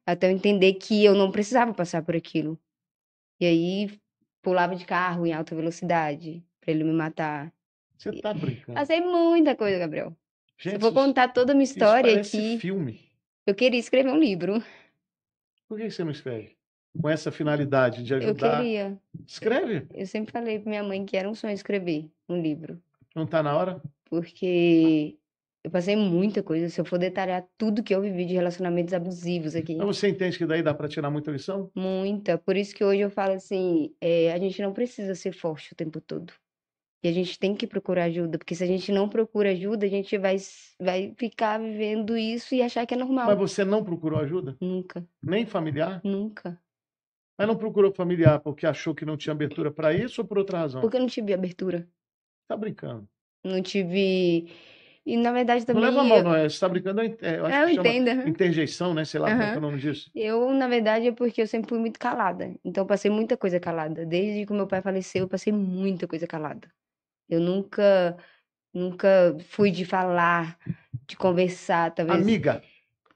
Até eu entender que eu não precisava passar por aquilo. E aí pulava de carro em alta velocidade pra ele me matar. Você está brincando. Passei muita coisa, Gabriel. Se eu Gente, for contar toda a minha isso história parece aqui, filme. eu queria escrever um livro. Por que você não escreve? Com essa finalidade de Eu ajudar. queria. Escreve. Eu sempre falei pra minha mãe que era um sonho escrever um livro. Não está na hora? Porque eu passei muita coisa. Se eu for detalhar tudo que eu vivi de relacionamentos abusivos aqui. Mas você entende que daí dá para tirar muita lição? Muita. Por isso que hoje eu falo assim, a gente não precisa ser forte o tempo todo. E a gente tem que procurar ajuda, porque se a gente não procura ajuda, a gente vai ficar vivendo isso e achar que é Mas normal. você não procurou ajuda? Nunca, Nem familiar? nunca. Mas não procurou familiar porque achou que não tinha abertura para isso ou por outra razão? Porque eu não tive abertura. Tá brincando. Não tive. E, na verdade, Não leva a também mal, não. Você está brincando, eu acho eu que chama entendo. Aham. interjeição, né? Sei lá como é que é o Aham. nome disso. Eu, na verdade, é porque eu sempre fui muito calada. Então, eu passei muita coisa calada. Desde que o meu pai faleceu, eu passei muita coisa calada. Eu nunca fui de falar, de conversar, talvez. Amiga.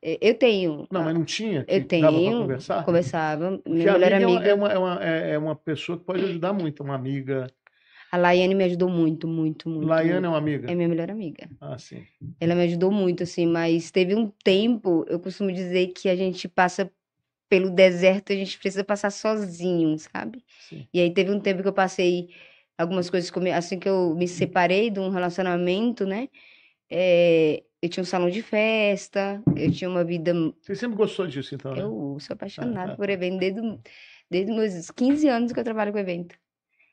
Eu tenho, Não, mas não tinha eu que dava para tenho, conversar? conversava. Minha Porque melhor amiga amiga, é uma pessoa que pode ajudar muito. Uma amiga. a Laiane, me ajudou muito, muito, muito, Laiane é muito. uma É amiga. minha melhor amiga. Ah, sim. Ela me ajudou muito, assim, mas teve um tempo, eu costumo dizer que a gente passa pelo deserto, a gente precisa passar sozinho, sabe? Sim. E aí teve um tempo que eu passei algumas coisas comigo, assim que eu me separei de um relacionamento, né? Eu tinha um salão de festa, eu tinha uma vida. Você sempre gostou disso, então, né? Eu sou Ah, apaixonada tá, por tá. evento desde meus 15 anos que eu trabalho com evento.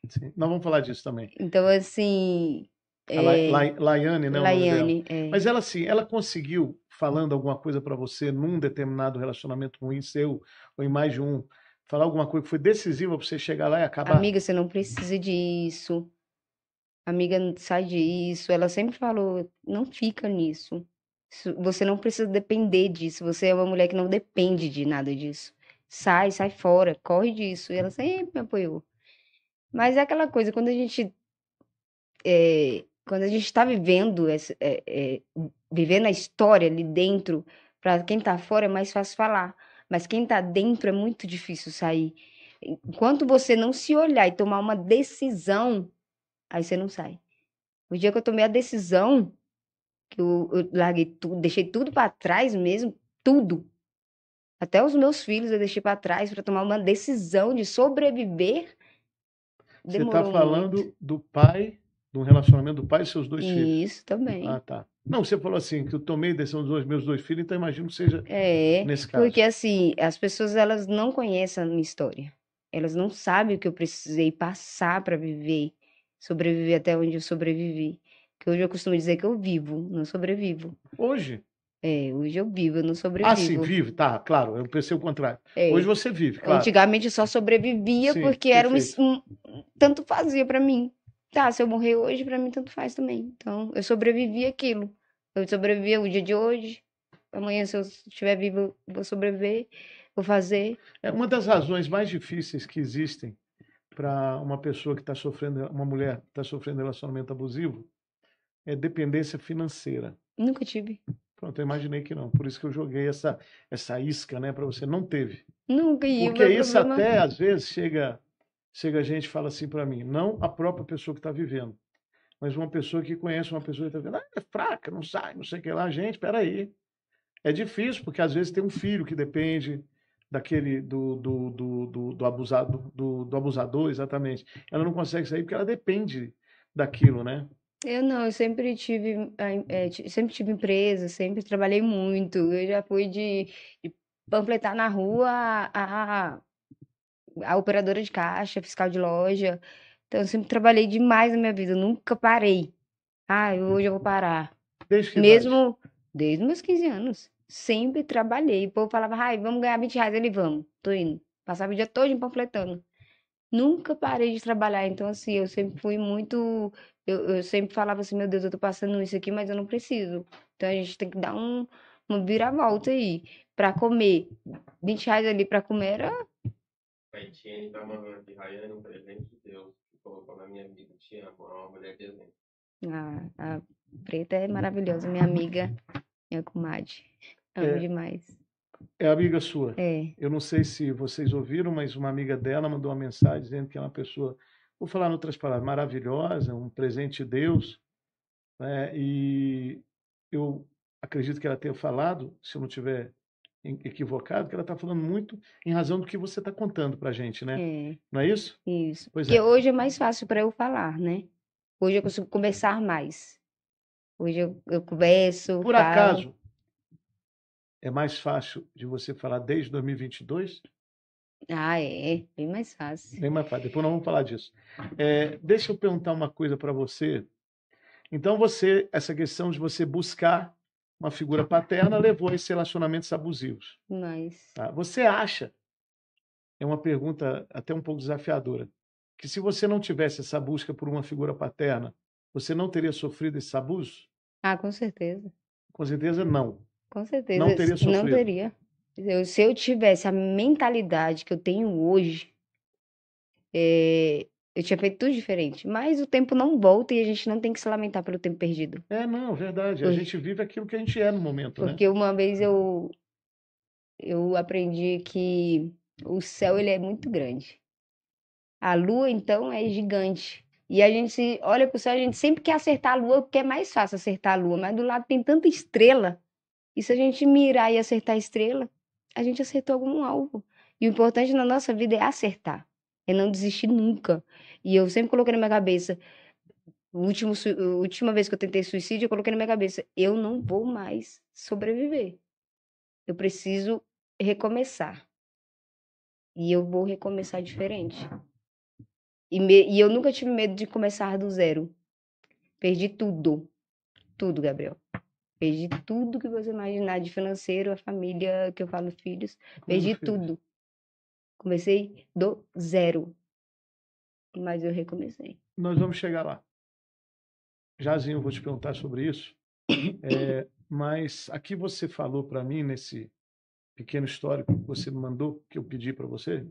Sim. Nós vamos falar disso também. Então, assim, A Laiane, né, o nome dela. Laiane, Mas ela, assim, ela conseguiu, falando alguma coisa para você num determinado relacionamento ruim seu, ou em mais de um, falar alguma coisa que foi decisiva para você chegar lá e acabar? amiga, você não precisa disso. Amiga, sai disso. Ela sempre falou, não fica nisso. Você não precisa depender disso. Você é uma mulher que não depende de nada disso. Sai fora, corre disso. E ela sempre me apoiou. Mas é aquela coisa, quando a gente está vivendo, vivendo a história ali dentro, para quem tá fora é mais fácil falar. Mas quem tá dentro é muito difícil sair. Enquanto você não se olhar e tomar uma decisão, aí você não sai. O dia que eu tomei a decisão, que eu larguei tudo, deixei tudo para trás mesmo, tudo. Até os meus filhos eu deixei para trás para tomar uma decisão de sobreviver, Você está demorou muito. falando do pai, do relacionamento do pai e seus dois E filhos. isso também. Ah, tá. Não, você falou assim, que eu tomei decisão dos meus dois filhos, então imagino que seja É, nesse porque caso. assim, as pessoas elas não conhecem a minha história. Elas não sabem o que eu precisei passar para viver, sobreviver até onde eu sobrevivi. Que hoje eu costumo dizer que eu vivo, não sobrevivo. Hoje? Hoje eu vivo, eu não Ah, sim, sobrevivo. vive, tá, claro, eu pensei o contrário. Hoje É. você vive, claro. Antigamente eu só sobrevivia Sim, porque era perfeito. tanto fazia pra mim. Tá, se eu morrer hoje, pra mim tanto faz também. Então, eu sobrevivi aquilo. Eu sobrevivi o dia de hoje. Amanhã, se eu estiver vivo, eu vou sobreviver, vou fazer. É uma das razões mais difíceis que existem para uma pessoa que está sofrendo, uma mulher que está sofrendo relacionamento abusivo, é dependência financeira. Nunca tive. Pronto, eu imaginei que não. Por isso que eu joguei essa isca, né, para você. Não teve. Nunca. E o Porque meu isso problema. até, às vezes, chega gente e fala assim para mim, não a própria pessoa que está vivendo, mas uma pessoa que conhece uma pessoa que está vivendo, é fraca, não sai, não sei o que lá. Gente, peraí. É difícil, porque às vezes tem um filho que depende daquele do abusado, do abusador, exatamente. Ela não consegue sair porque ela depende daquilo, né? Eu não, eu sempre tive, sempre tive empresa, sempre trabalhei muito. Eu já fui de panfletar na rua a operadora de caixa, fiscal de loja. Então, eu sempre trabalhei demais na minha vida, eu nunca parei. Ah, hoje eu vou parar. Desde que idade? Mesmo desde meus 15 anos, sempre trabalhei. O povo falava, ai, vamos ganhar R$ 20. Ele, vamos, tô indo. Passava o dia todo panfletando. Nunca parei de trabalhar. Então, assim, eu sempre fui muito. Eu sempre falava assim, meu Deus, eu tô passando isso aqui, mas eu não preciso. Então, a gente tem que dar uma viravolta aí. Pra comer. R$ 20 ali pra comer era. A Etienne tá mandando aqui, Rayane, um presente de Deus, que colocou na minha vida. Te amo, é uma mulher de exemplo. A Preta é maravilhosa, minha amiga, minha comadre. Amo É, demais. é amiga sua. É. Eu não sei se vocês ouviram, mas uma amiga dela mandou uma mensagem dizendo que é uma pessoa, vou falar em outras palavras, maravilhosa, um presente de Deus, né? E eu acredito que ela tenha falado, se eu não tiver equivocado, que ela está falando muito em razão do que você está contando para a gente, né? É, Não é isso? isso. Pois Porque é. hoje é mais fácil para eu falar, né? Hoje eu consigo conversar mais. Hoje eu converso, Por falo. acaso, é mais fácil de você falar desde 2022? Ah, é, bem mais fácil. Bem mais fácil. Depois nós vamos falar disso. Deixa eu perguntar uma coisa para você. Então, essa questão de você buscar uma figura paterna levou a esses relacionamentos abusivos. Mas, Tá? Você acha, é uma pergunta até um pouco desafiadora, que se você não tivesse essa busca por uma figura paterna, você não teria sofrido esse abuso? Ah, com certeza. Com certeza, não. Com Não certeza. teria Não sofrido. teria. Se eu tivesse a mentalidade que eu tenho hoje, eu tinha feito tudo diferente. Mas o tempo não volta e a gente não tem que se lamentar pelo tempo perdido. É, não, verdade. A Por- gente vive aquilo que a gente é no momento, né? Porque uma vez eu aprendi que o céu ele é muito grande. A lua, então, é gigante. E a gente olha para o céu, a gente sempre quer acertar a lua, porque é mais fácil acertar a lua, mas do lado tem tanta estrela. E se a gente mirar e acertar a estrela, a gente acertou algum alvo. E o importante na nossa vida é acertar, é não desistir nunca. E eu sempre coloquei na minha cabeça, a última vez que eu tentei suicídio, eu coloquei na minha cabeça, eu não vou mais sobreviver. Eu preciso recomeçar. E eu vou recomeçar diferente. E eu nunca tive medo de começar do zero. Perdi tudo. Tudo, Gabriel. Perdi tudo que você imaginar de financeiro, a família, que eu falo filhos. Incluindo Perdi filhos. tudo. Comecei do zero. Mas eu recomecei. Nós vamos chegar lá. Jazinho, eu vou te perguntar sobre isso. Mas aqui você falou para mim, nesse pequeno histórico que você me mandou, que eu pedi para você,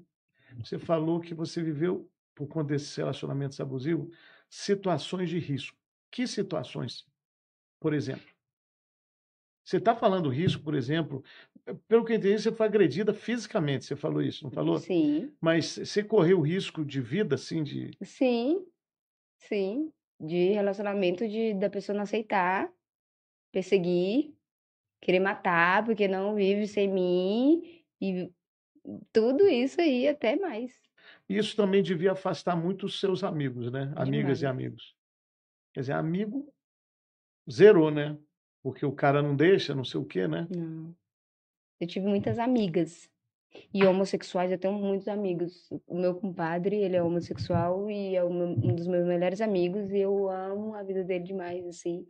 você falou que você viveu, por conta desses relacionamentos abusivos, situações de risco. Que situações, por exemplo? Você está falando risco, por exemplo, pelo que eu entendi, você foi agredida fisicamente, você falou isso, não falou? Sim, Mas você correu risco de vida, assim, de... sim, sim. De relacionamento da pessoa não aceitar, perseguir, querer matar porque não vive sem mim. E tudo isso aí, até mais. Isso também devia afastar muito os seus amigos, né? Amigas e Demais. amigos. Quer dizer, amigo zerou, né? Porque o cara não deixa, não sei o quê, né? Não. Eu tive muitas amigas. E homossexuais, eu tenho muitos amigos. O meu compadre, ele é homossexual e é um dos meus melhores amigos. E eu amo a vida dele demais, assim.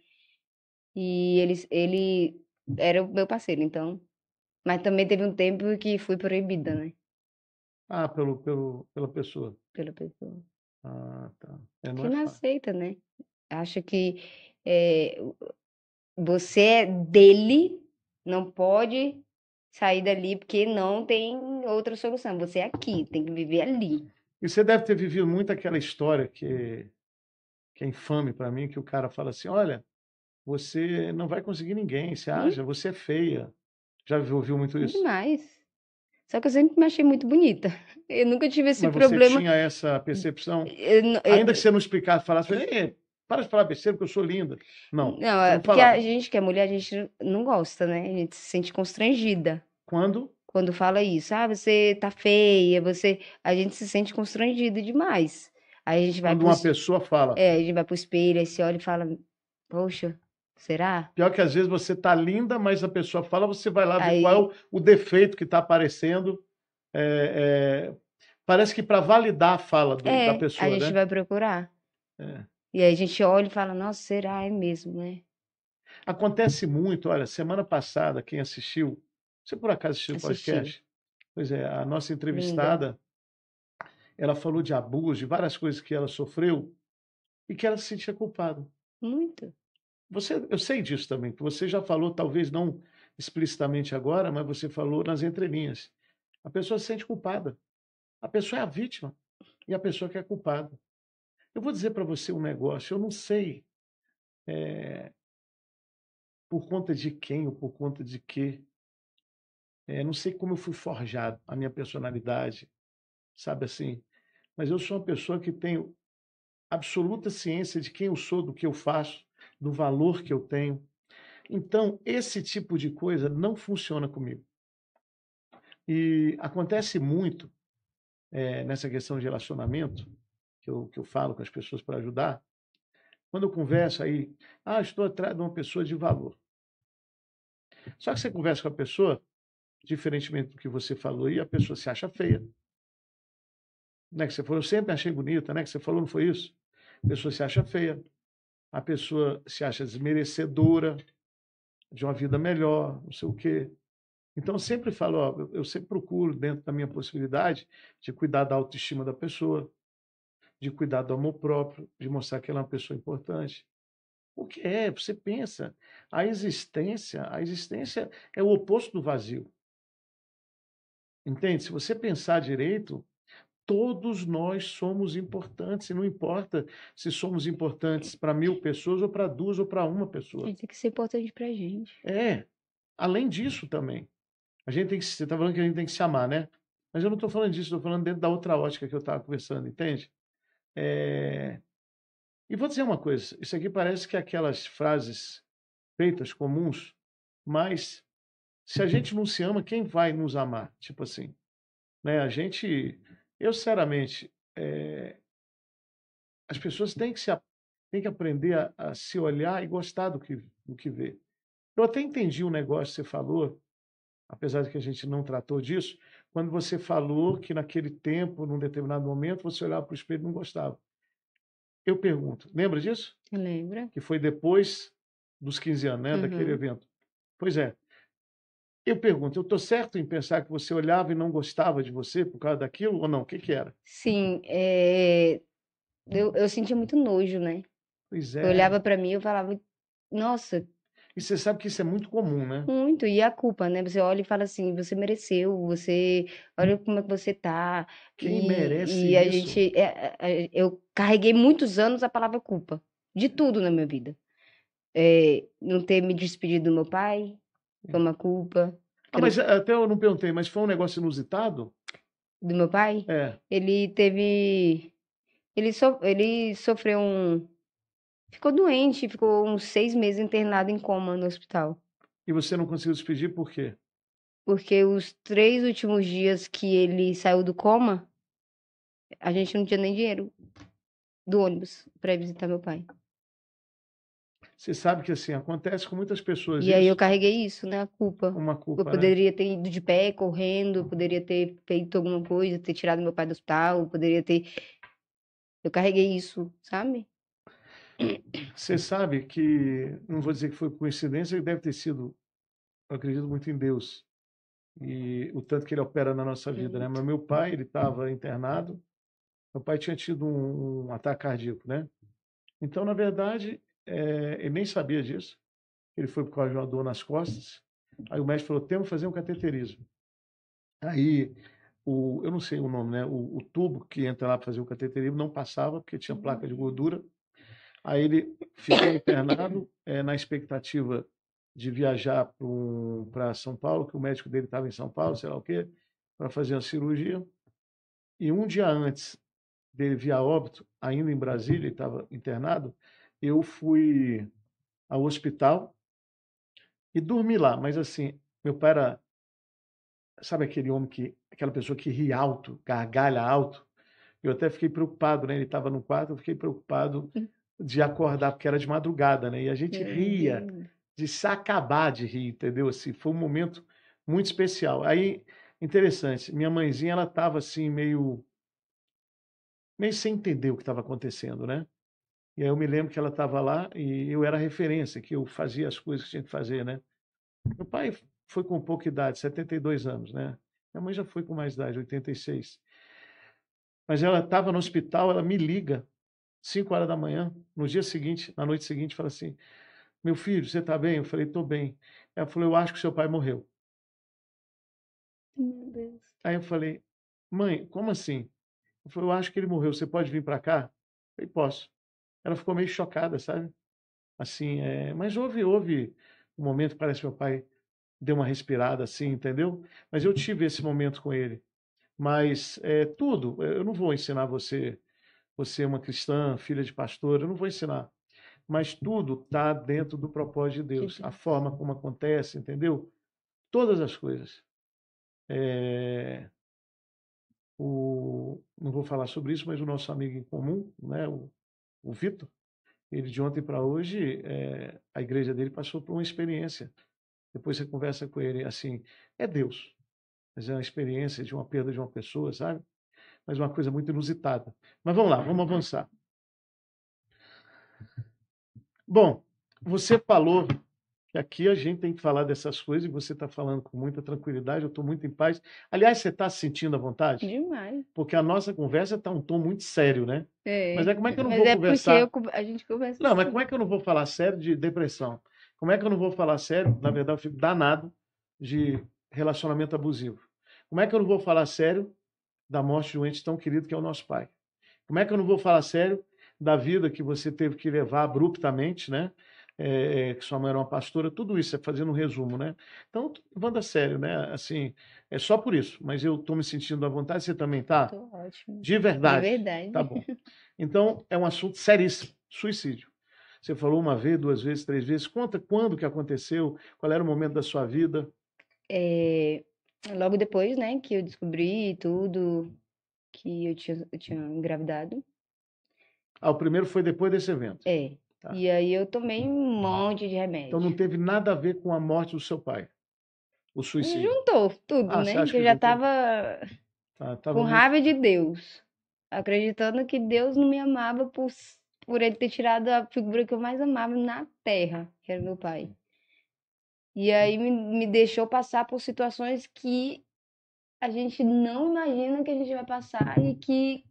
E ele era o meu parceiro, então. Mas também teve um tempo que fui proibida, né? Ah, pela pessoa. Pela pessoa. Ah, tá. É, não Que é não fácil. aceita, né? Acha que é, você é dele, não pode sair dali porque não tem outra solução. Você é aqui, tem que viver ali. E você deve ter vivido muito aquela história que é infame para mim, que o cara fala assim, olha, você não vai conseguir ninguém, você Hum? acha, você é feia. Já ouviu muito isso? Demais. Só que eu sempre me achei muito bonita. Eu nunca tive esse Mas você problema. tinha essa percepção? Eu não, Ainda que você não explicasse, falasse, "Ei, para de falar besteira porque eu sou linda." Não, não, você é não porque a falava. gente que é mulher, a gente não gosta, né? A gente se sente constrangida Quando? quando fala isso. Ah, você tá feia, você. A gente se sente constrangida demais. Aí a gente vai Quando pro, uma pessoa fala. a gente vai pro espelho, aí você olha e fala, poxa, será? Pior que às vezes você tá linda, mas a pessoa fala, você vai lá ver qual é Aí, o defeito que está aparecendo. É, parece que para validar a fala da a pessoa, gente né? vai procurar. É. E aí a gente olha e fala, nossa, será? É mesmo, né? Acontece muito, olha, semana passada, quem assistiu, você por acaso assistiu o Assisti. podcast? Pois é, a nossa Linda. entrevistada, ela falou de abuso, de várias coisas que ela sofreu e que ela se sentia culpada. Muito. Eu sei disso também, que você já falou, talvez não explicitamente agora, mas você falou nas entrelinhas. A pessoa se sente culpada. A pessoa é a vítima e a pessoa que é culpada. Eu vou dizer para você um negócio, eu não sei por conta de quem ou por conta de quê. Não sei como eu fui forjado, a minha personalidade, sabe assim. Mas eu sou uma pessoa que tenho absoluta ciência de quem eu sou, do que eu faço, do valor que eu tenho. Então, esse tipo de coisa não funciona comigo. E acontece muito nessa questão de relacionamento, que eu falo com as pessoas para ajudar. Quando eu converso aí, estou atrás de uma pessoa de valor. Só que você conversa com a pessoa, diferentemente do que você falou aí, a pessoa se acha feia. Né, que você falou, eu sempre achei bonita, né? Que você falou, não foi isso? A pessoa se acha feia, a pessoa se acha desmerecedora de uma vida melhor, não sei o quê. Então, eu sempre falo, ó, eu sempre procuro, dentro da minha possibilidade, de cuidar da autoestima da pessoa, de cuidar do amor próprio, de mostrar que ela é uma pessoa importante. Porque você pensa, a existência é o oposto do vazio. Entende? Se você pensar direito, todos nós somos importantes, e não importa se somos importantes para 1000 pessoas, ou para 2, ou para uma A pessoa. gente tem que ser importante pra gente. Além disso também, a gente tem que, você está falando que a gente tem que se amar, né? Mas eu não estou falando disso, estou falando dentro da outra ótica que eu estava conversando, entende? É, E vou dizer uma coisa, isso aqui parece que é aquelas frases feitas comuns, mas se a gente não se ama, quem vai nos amar? Tipo assim, né? Eu sinceramente, as pessoas têm que aprender a se olhar e gostar do que vê. Eu até entendi o negócio que você falou, apesar de que a gente não tratou disso, quando você falou que naquele tempo, num determinado momento, você olhava para o espelho e não gostava. Eu pergunto, lembra disso? Lembra? Que foi depois dos 15 anos, né, daquele Uhum. evento. Pois é. Eu pergunto, eu estou certo em pensar que você olhava e não gostava de você por causa daquilo ou não? O que que era? Sim, eu sentia muito nojo, né? Pois Eu é. olhava pra mim e eu falava, nossa, E você sabe que isso é muito comum, né? muito. E a culpa, né? Você olha e fala assim, você mereceu, você, olha como é que você tá. Quem merece E a isso? gente, eu carreguei muitos anos a palavra culpa, de tudo na minha vida. Não ter me despedido do meu pai foi uma culpa. Ah, mas até eu não perguntei, mas foi um negócio inusitado? Do meu pai, É. ele teve, ele sofreu ficou doente, ficou uns 6 meses internado em coma no hospital. E você não conseguiu despedir por quê? Porque os 3 últimos dias que ele saiu do coma, a gente não tinha nem dinheiro do ônibus para ir visitar meu pai. Você sabe que assim, acontece com muitas pessoas E aí eu isso, carreguei isso, né, a culpa. uma Eu culpa, né? poderia ter ido de pé, correndo, eu poderia ter feito alguma coisa, ter tirado meu pai do hospital, eu poderia ter. Eu carreguei isso, sabe? Você sabe que, não vou dizer que foi coincidência, deve ter sido, eu acredito muito em Deus e o tanto que ele opera na nossa vida, né? Mas meu pai, ele estava internado, meu pai tinha tido um ataque cardíaco, né? Então, na verdade, ele nem sabia disso. Ele foi por causa de uma dor nas costas. Aí o médico falou: temos que fazer um cateterismo. Aí, eu não sei o nome, né? O tubo que entra lá para fazer o cateterismo não passava, porque tinha placa de gordura. Aí ele ficou internado, na expectativa de viajar para São Paulo, que o médico dele estava em São Paulo, sei lá o quê, para fazer a cirurgia. E um dia antes dele vir a óbito, ainda em Brasília, ele estava internado, eu fui ao hospital e dormi lá. Mas assim, meu pai era, sabe aquele homem aquela pessoa que ri alto, gargalha alto? Eu até fiquei preocupado, né? Ele estava no quarto, eu fiquei preocupado de acordar, porque era de madrugada, né? E a gente ria Uhum. de se acabar de rir, entendeu? Assim, foi um momento muito especial. Aí, interessante, minha mãezinha, ela estava assim, meio sem entender o que estava acontecendo, né? E aí eu me lembro que ela estava lá e eu era a referência, que eu fazia as coisas que tinha que fazer, né? Meu pai foi com pouca idade, 72 anos, né? Minha mãe já foi com mais idade, 86. Mas ela estava no hospital, ela me liga, 5 horas da manhã, no dia seguinte, na noite seguinte, fala assim: meu filho, você está bem? Eu falei: estou bem. Ela falou: eu acho que seu pai morreu. Meu Deus. Aí eu falei: mãe, como assim? Ela falou: eu acho que ele morreu, você pode vir para cá? Eu falei: posso. Ela ficou meio chocada, sabe? Assim, mas houve um momento que parece que meu pai deu uma respirada assim, entendeu? Mas eu tive esse momento com ele. Mas tudo, eu não vou ensinar você é uma cristã, filha de pastor, eu não vou ensinar. Mas tudo está dentro do propósito de De Deus. A Deus. forma como acontece, entendeu? Todas as coisas. É, não vou falar sobre isso, mas o nosso amigo em comum, né, o Vitor, ele de ontem para hoje, a igreja dele passou por uma experiência. Depois você conversa com ele, assim, é Deus. Mas é uma experiência de uma perda de uma pessoa, sabe? Mas uma coisa muito inusitada. Mas vamos lá, vamos avançar. Bom, você falou que aqui a gente tem que falar dessas coisas e você está falando com muita tranquilidade, eu estou muito em paz. Aliás, você está se sentindo à vontade? Demais. Porque a nossa conversa está um tom muito sério, né? Mas É. como é que eu não Mas vou é porque conversar? a gente conversa Não, mas assim. como é que eu não vou falar sério de depressão? Como é que eu não vou falar sério? Na verdade, eu fico danado de relacionamento abusivo. Como é que eu não vou falar sério da morte de um ente tão querido que é o nosso pai? Como é que eu não vou falar sério da vida que você teve que levar abruptamente, né? Que sua mãe era uma pastora, tudo isso, é fazendo um resumo, né? Então, tô levando a sério, né? Assim, é só por isso, mas eu estou me sentindo à vontade, você também tá? Tô ótimo. De De verdade. verdade. Tá bom. Então, é um assunto seríssimo, suicídio. Você falou uma vez, duas vezes, três vezes. Conta quando que aconteceu, qual era o momento da sua vida. É, logo depois, né, que eu descobri tudo, que eu tinha engravidado. Ah, o primeiro foi depois desse evento. É. Tá. E aí eu tomei um monte de Então remédio. não teve nada a ver com a morte do seu pai, o suicídio. Juntou tudo, Ah, você né? acha Que eu que já juntou? tava Tava com muito... raiva de Deus, acreditando que Deus não me amava por ele ter tirado a figura que eu mais amava na terra, que era meu pai. E aí me deixou passar por situações que a gente não imagina que a gente vai passar e que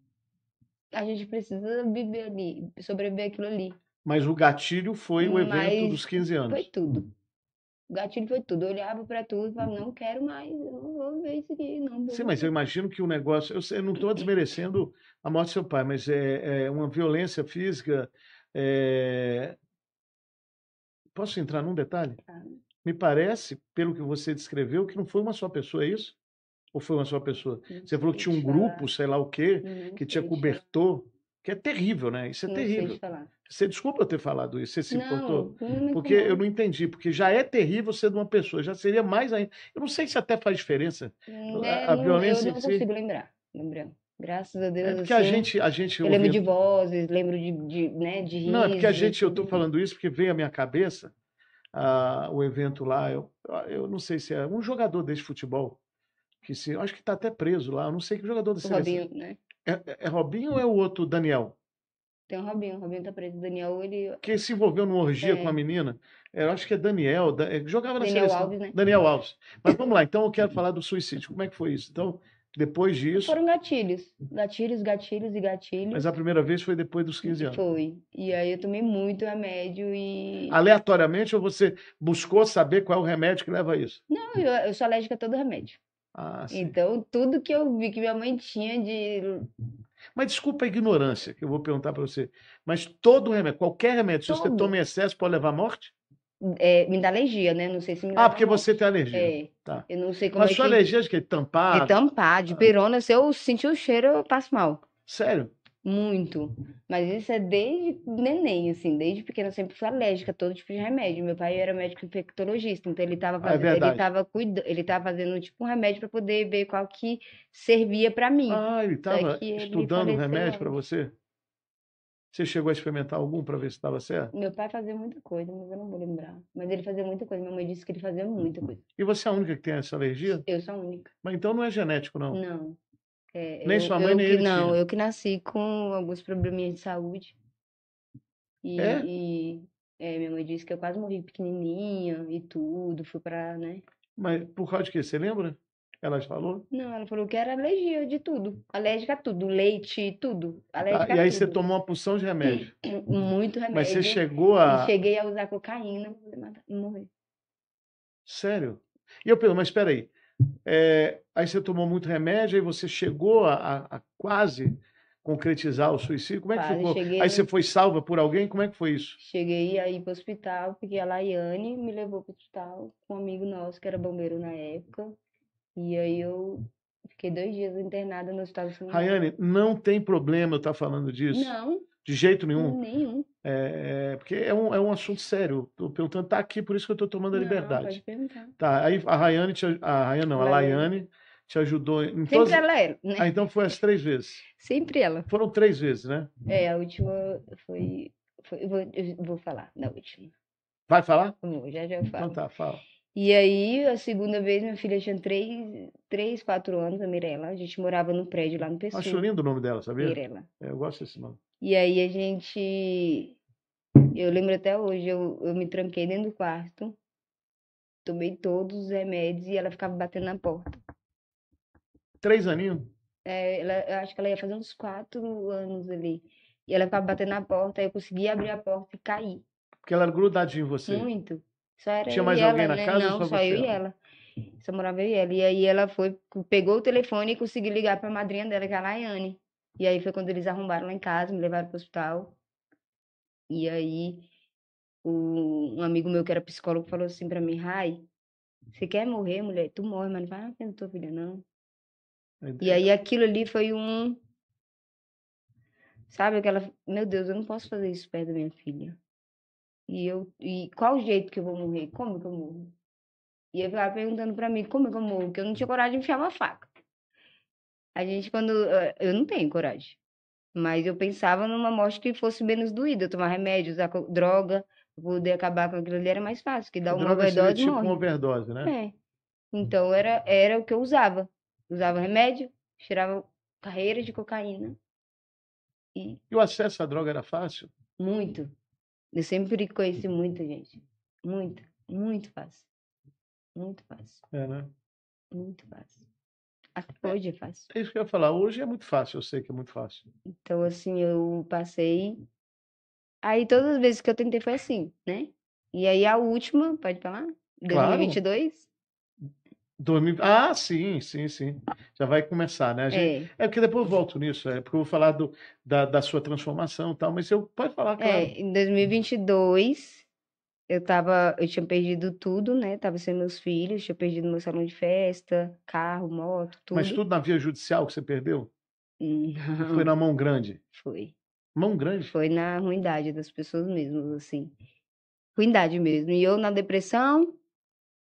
a gente precisa viver ali, sobreviver aquilo ali. Mas o gatilho foi o evento dos Mas 15 foi anos. tudo. O gatilho foi tudo. Eu olhava pra tudo e falava, não quero mais, eu não vou ver isso aqui, não Sim, vou. mas eu imagino que o negócio. Eu não estou desmerecendo a morte do seu pai, mas é uma violência física. é, Posso entrar num detalhe? Tá. Me parece, pelo que você descreveu, que não foi uma só pessoa, é isso? Ou foi uma só pessoa? Não Você falou sei que tinha um te falar. grupo, sei lá o quê, Não que te sei te falar. acobertou, que é terrível, né? Isso é Não sei te terrível. falar. Você desculpa eu ter falado isso, você se importou? Não, não me Porque eu incomoda. não entendi, porque já é terrível ser de uma pessoa, já seria mais ainda. Eu não sei se até faz diferença. A Eu violência em não si. consigo lembrar. Lembrando. Graças a É Deus, porque assim, a gente eu lembro de ouvindo. vozes, lembro né, de Não, é porque risos, eu estou tudo. falando isso porque veio à minha cabeça o evento lá. Eu não sei se é um jogador desse futebol, eu acho que está até preso lá. Eu não sei que jogador da O seleção. Robinho, né? É Robinho ou é o outro Daniel? Tem o Robinho tá preso. O Daniel, ele. Que se envolveu numa orgia com uma É, menina. Eu acho que é Daniel, jogava na Daniel seleção. Alves, né? Daniel Alves. Mas vamos lá, então eu quero falar do suicídio. Como é que foi isso? Então, depois disso, Foram gatilhos. Gatilhos, gatilhos e gatilhos. mas a primeira vez foi depois dos 15 anos. Foi. E aí eu tomei muito remédio e. Aleatoriamente, ou você buscou saber qual é o remédio que leva a isso? Não, eu sou alérgica a todo remédio. Ah, sim. Então, tudo que eu vi que minha mãe tinha de. Mas desculpa a ignorância que eu vou perguntar para você. Mas todo remédio, qualquer remédio, se você Todo. toma em excesso, pode levar à morte? Me dá alergia, né? Não sei se me Ah, leva à porque você morte. tem alergia. É. Tá. Eu não sei como Mas é sua que. alergia é de quê? De Tampar? tampar, de pirona, se eu sentir o cheiro, eu passo mal. Sério? Muito. Mas isso é desde neném, assim, desde pequena eu sempre fui alérgica a todo tipo de remédio. Meu pai era médico infectologista, então ele estava Ah, é fazendo, ele verdade. tava ele tava fazendo tipo um remédio para poder ver qual que servia para mim. Ah, ele Só estava que ele estudando faleceu remédio para antes. você? Você chegou a experimentar algum para ver se estava certo? Meu pai fazia muita coisa, mas eu não vou lembrar. Mas ele fazia muita coisa. Minha mãe disse que ele fazia muita coisa. E você é a única que tem essa alergia? Eu sou a única. Mas então não é genético, não. Não. Nem sua mãe, nem ele Não, tinha. eu que nasci com alguns probleminhas de saúde. É? Minha mãe disse que eu quase morri pequenininha e tudo. Fui pra, né? Mas por causa de quê? Você lembra? Ela falou? Não, ela falou que era alergia de tudo. Alérgica a tudo. Leite, tudo. Tá. Alérgica E a aí você tudo. tomou uma porção de remédio. Muito Mas você remédio. chegou E a. cheguei a usar cocaína pra poder morrer. Sério? E eu pergunto, mas espera aí. Aí você tomou muito remédio, aí você chegou a quase concretizar o suicídio? Como é que Quase ficou? cheguei, Aí você foi salva por alguém? Como é que foi isso? cheguei a ir pro hospital, porque a Laiane me levou pro hospital com um amigo nosso que era bombeiro na época. E aí eu fiquei 2 dias internada no hospital de São Paulo. Rayane, não tem problema eu estar falando disso. Não, De jeito nenhum. nenhum. Porque é um assunto sério. Estou perguntando, tá aqui, por isso que eu estou tomando a Não, liberdade. pode perguntar. Tá, aí a Rayane, a Rayane não, a Laiane te ajudou em todas. Sempre ela era, né? Ah, então foi as 3 vezes. Sempre ela. Foram 3 vezes, né? A última foi eu vou falar da última. Vai falar? Já eu Então falo. tá, fala. E aí, a segunda vez, minha filha tinha 4 anos, a Mirella. A gente morava num prédio lá no Acho Pessoa. lindo o nome dela, sabia? Mirella. Eu gosto desse nome. E aí eu lembro até hoje, eu me tranquei dentro do quarto tomei todos os remédios e ela ficava batendo na porta. 3 aninhos? Eu acho que ela ia fazer uns 4 anos ali. E ela ficava batendo na porta, aí eu conseguia abrir a porta e cair. Porque ela era grudadinha em você. Muito. Só era Tinha eu e mais alguém ela, na né? casa ou Não, só só você eu e e ela? ela. Só morava eu e ela. E aí ela pegou o telefone e conseguiu ligar pra madrinha dela, que é a Laiane. E aí foi quando eles arrombaram lá em casa, me levaram pro hospital. E aí um amigo meu que era psicólogo falou assim pra mim, Rai, você quer morrer, mulher? Tu morre, mas não vai na frente da tua filha, não. E aí aquilo ali foi sabe, meu Deus, eu não posso fazer isso perto da minha filha. E qual o jeito que eu vou morrer? Como que eu morro? E ele ficava perguntando pra mim como que eu morro, porque eu não tinha coragem de enfiar uma faca. Eu não tenho coragem, mas eu pensava numa morte que fosse menos doída, tomar remédio, usar droga, pra poder acabar com aquilo ali era mais fácil, que A dá uma droga seria overdose e tipo uma morre. overdose, né? É. Então era o que eu usava. Usava remédio, tirava carreira de cocaína e E o acesso à droga era fácil? muito. Eu sempre conheci muita gente. Muito, muito fácil. Muito fácil. É, né? Muito fácil. Até hoje é fácil. É isso que eu ia falar. Hoje é muito fácil, eu sei que é muito fácil. Então, assim, eu passei. Aí todas as vezes que eu tentei foi assim, né? E aí a última, pode falar? Claro. 2022? Ah, sim, sim, sim. Já vai começar, né? É. É porque depois eu volto nisso, porque eu vou falar da sua transformação e tal, mas pode falar, claro. Em 2022, eu tinha perdido tudo, né? Tava sem meus filhos, tinha perdido meu salão de festa, carro, moto, Mas tudo. tudo na via judicial que você perdeu? Ou foi na Não, mão grande? foi. Mão grande? Foi na ruindade das pessoas mesmo, assim. Ruindade mesmo. E eu na depressão,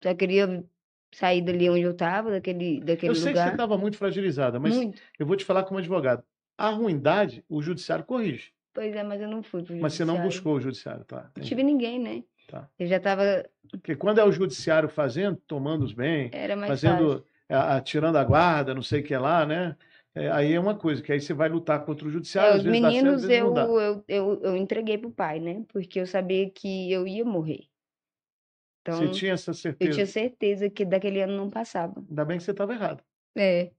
só queria sair dali onde eu tava, Eu daquele sei que você lugar. estava muito fragilizada, mas Muito. eu vou te falar como advogado. A ruindade, o judiciário corrige. Pois é, mas eu não fui pro Mas você não judiciário. buscou o judiciário, tá? Não tive Entendi. ninguém, né? Tá. Eu já tava. Porque quando é o judiciário fazendo, tomando os bens, Era mais fácil. fazendo, tirando a guarda, não sei o que lá, né? Aí é uma coisa, que aí você vai lutar contra o judiciário, às Os vezes dá certo, às meninos vezes não dá. eu entreguei pro pai, né? Porque eu sabia que eu ia morrer. Você Então, tinha essa eu tinha certeza. certeza que daquele ano não passava. Ainda bem que você estava errado. É,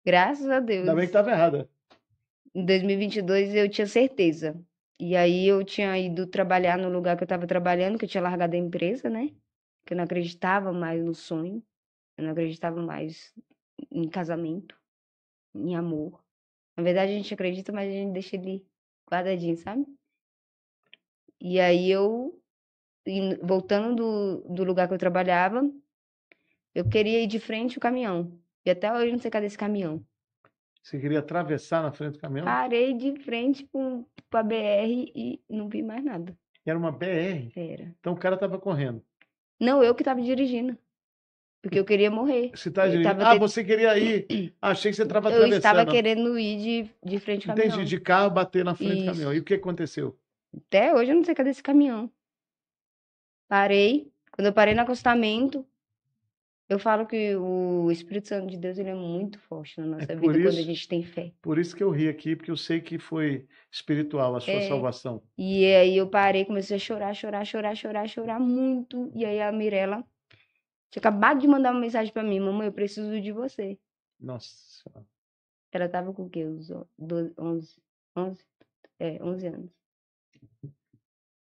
graças a Ainda bem que Deus. estava errada. Em 2022 eu tinha certeza. E aí eu tinha ido trabalhar no lugar que eu estava trabalhando, que eu tinha largado a empresa, né? Que eu não acreditava mais no sonho. Eu não acreditava mais em casamento, em amor. Na verdade, a gente acredita, mas a gente deixa ele guardadinho, sabe? E aí voltando do lugar que eu trabalhava, eu queria ir de frente o caminhão. E até hoje eu não sei cadê esse caminhão. Você queria atravessar na frente do caminhão? Parei de frente pra BR e não vi mais nada. Era uma BR. Era. Então o cara estava correndo. Não, eu que tava dirigindo. Porque eu queria morrer. Você estava Eu dirigindo. tava Ah, tent- você queria ir. Achei que você estava eu estava atravessando. querendo ir de frente ao Entendi, caminhão. de carro bater na frente do caminhão. E Isso. o que aconteceu? Até hoje eu não sei cadê esse caminhão. Parei. Quando eu parei no acostamento, eu falo que o Espírito Santo de Deus ele é muito forte na É nossa por vida quando a isso, gente tem fé. por isso que eu ri aqui, porque eu sei que foi espiritual a sua É. salvação. E aí eu parei, comecei a chorar, chorar, chorar, chorar, chorar muito. E aí a Mirella tinha acabado de mandar uma mensagem pra mim: Mamãe, eu preciso de você. Nossa Senhora. Ela tava com o quê? Uns 11? 11 anos.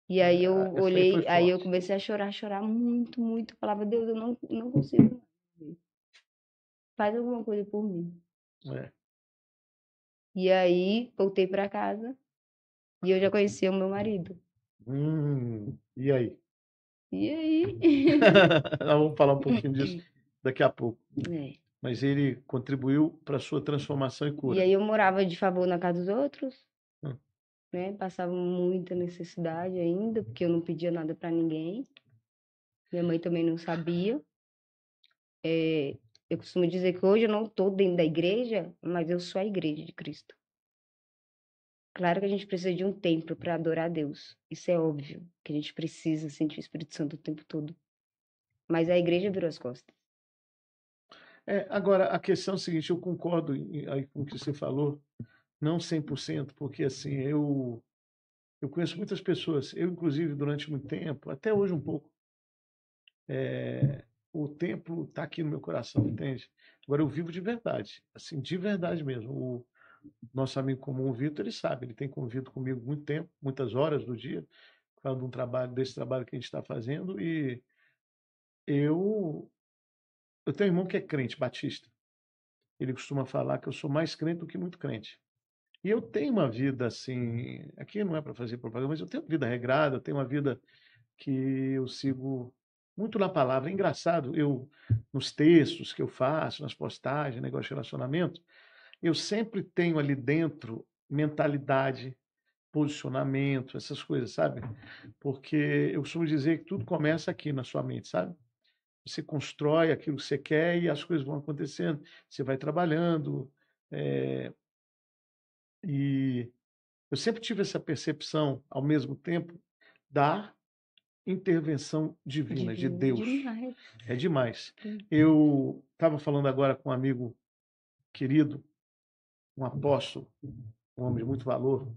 E aí eu Essa aí foi olhei, aí eu forte. comecei a chorar, chorar muito, muito. Eu falava: Deus, eu não consigo mais. Faz alguma coisa por mim. É. E aí voltei pra casa e eu já conhecia o meu marido. E aí? E aí? Nós vamos falar um pouquinho disso daqui a pouco. É. Mas ele contribuiu para a sua transformação e E cura. aí eu morava de favor na casa dos outros, Hum. né? Passava muita necessidade ainda, porque eu não pedia nada pra ninguém. Minha mãe também não sabia. Eu costumo dizer que hoje eu não estou dentro da igreja, mas eu sou a igreja de Cristo. Claro que a gente precisa de um tempo para adorar a Deus. Isso é óbvio, que a gente precisa sentir o Espírito Santo o tempo todo. Mas a igreja virou as costas. Agora, a questão é a seguinte, eu concordo aí com o que você falou, não 100%, porque assim, eu conheço muitas pessoas, eu inclusive durante muito tempo, até hoje um pouco, o templo está aqui no meu coração, entende? Agora eu vivo de verdade, assim, de verdade mesmo. O nosso amigo comum, o Vitor, ele sabe, ele tem convivido comigo muito tempo, muitas horas do dia, falando de um trabalho, desse trabalho que a gente está fazendo, e eu, eu tenho um irmão que é crente, batista. Ele costuma falar que eu sou mais crente do que muito crente. E eu tenho uma vida assim, aqui não é para fazer propaganda, mas eu tenho uma vida regrada, eu tenho uma vida que eu sigo muito na palavra. É engraçado, eu nos textos que eu faço, nas postagens, negócio de relacionamento, eu sempre tenho ali dentro mentalidade, posicionamento, essas coisas, sabe? Porque eu costumo dizer que tudo começa aqui na sua mente, sabe? Você constrói aquilo que você quer e as coisas vão acontecendo. Você vai trabalhando, eh, e eu sempre tive essa percepção, ao mesmo tempo, da intervenção divina, de Divino Deus. demais. É demais. Eu estava falando agora com um amigo querido, um apóstolo, um homem de muito valor, o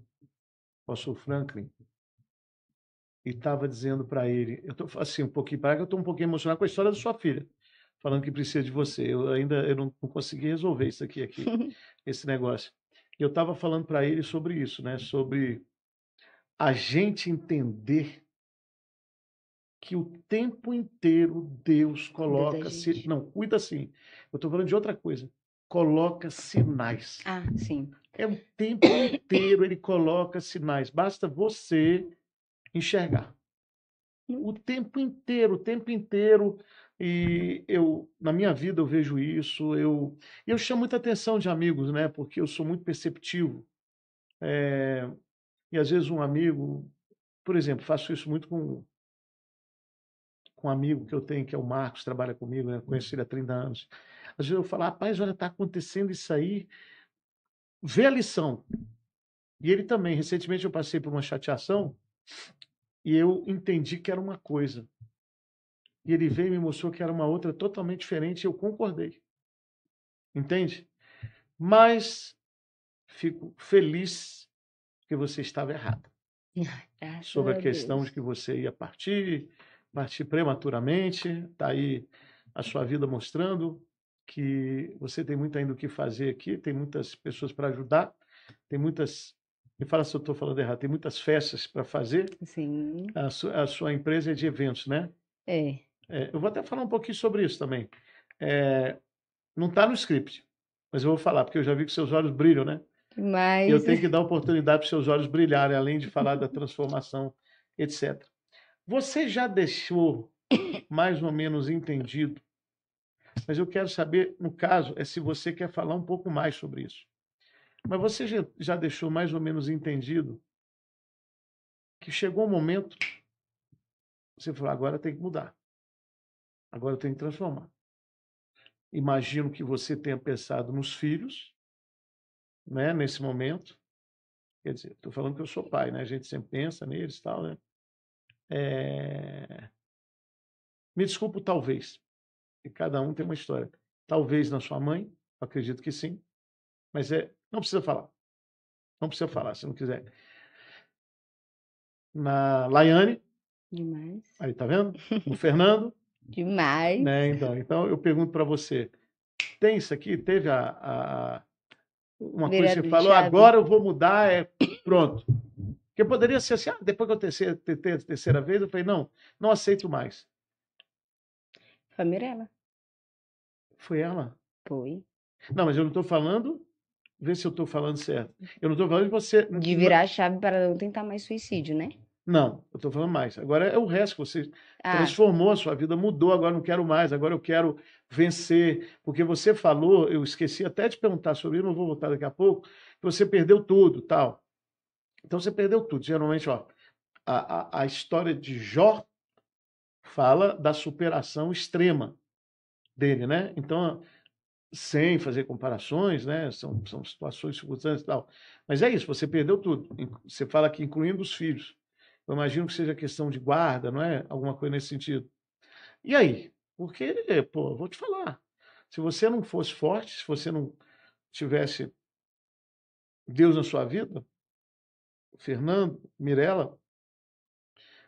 apóstolo Franklin, e estava dizendo para ele, eu estou assim um pouquinho para que eu estou um pouquinho emocionado com a história da sua filha, falando que precisa de você. Eu não consegui resolver isso aqui, esse negócio. E eu estava falando para ele sobre isso, né? Sobre a gente entender que o tempo inteiro Deus Cuida da coloca, gente. não, cuida assim. Eu estou falando de outra coisa. Coloca sinais. Ah, sim. É o tempo inteiro ele coloca sinais. Basta você enxergar. O tempo inteiro, o tempo inteiro. E eu, na minha vida, eu vejo isso. Eu chamo muita atenção de amigos, né? Porque eu sou muito perceptivo. E às vezes um amigo, por exemplo, faço isso muito com um amigo que eu tenho, que é o Marcos, trabalha comigo, né? Conheço ele há 30 anos. Às vezes eu falo, rapaz, olha, está acontecendo isso aí, vê a lição. E ele também, recentemente eu passei por uma chateação e eu entendi que era uma coisa. E ele veio e me mostrou que era uma outra totalmente diferente e eu concordei. Entende? Mas fico feliz que você estava errado. Graças Sobre a a questão Deus. de que você ia partir prematuramente. Está aí a sua vida mostrando que você tem muito ainda o que fazer aqui, tem muitas pessoas para ajudar, tem muitas. Me fala se eu estou falando errado, tem muitas festas para fazer. Sim. A sua empresa é de eventos, né? É. Eu vou até falar um pouquinho sobre isso também. Não está no script, mas eu vou falar, porque eu já vi que seus olhos brilham, né? E eu Mas, tenho que dar oportunidade para seus olhos brilharem, além de falar da transformação, etc. Você já deixou mais ou menos entendido, mas eu quero saber, no caso, é se você quer falar um pouco mais sobre isso. Mas você já deixou mais ou menos entendido que chegou um momento, você falou, agora tem que mudar. Agora eu tenho que transformar. Imagino que você tenha pensado nos filhos, né, nesse momento. Quer dizer, estou falando que eu sou pai, né? A gente sempre pensa neles e tal, né? Me desculpo, talvez. E cada um tem uma história. Talvez na sua mãe, acredito que sim, mas não precisa falar. Não precisa falar, se não quiser. Na Laiane, demais. aí tá vendo? No Fernando, Demais. né? Então eu pergunto para você, tem isso aqui? Teve uma coisa que você falou, agora eu vou mudar, pronto. Porque poderia ser assim, depois que eu terceira vez, eu falei, não aceito mais. Foi a Mirella. Foi ela? Foi. Não, mas eu não estou falando, vê se eu estou falando certo. Eu não estou falando de você. De virar a chave para não tentar mais suicídio, né? Não, eu estou falando mais. Agora é o resto que você transformou, a sua vida mudou, agora não quero mais, agora eu quero vencer. Porque você falou, eu esqueci até de perguntar sobre isso, não vou voltar daqui a pouco, que você perdeu tudo, tal. Então você perdeu tudo. Geralmente, ó, a história de Jó fala da superação extrema dele, né? Então, sem fazer comparações, né? São situações, circunstâncias e tal. Mas é isso, você perdeu tudo. Você fala aqui, incluindo os filhos. Eu imagino que seja questão de guarda, não é? Alguma coisa nesse sentido. E aí? Porque, pô, vou te falar. Se você não fosse forte, se você não tivesse Deus na sua vida, Fernando, Mirella,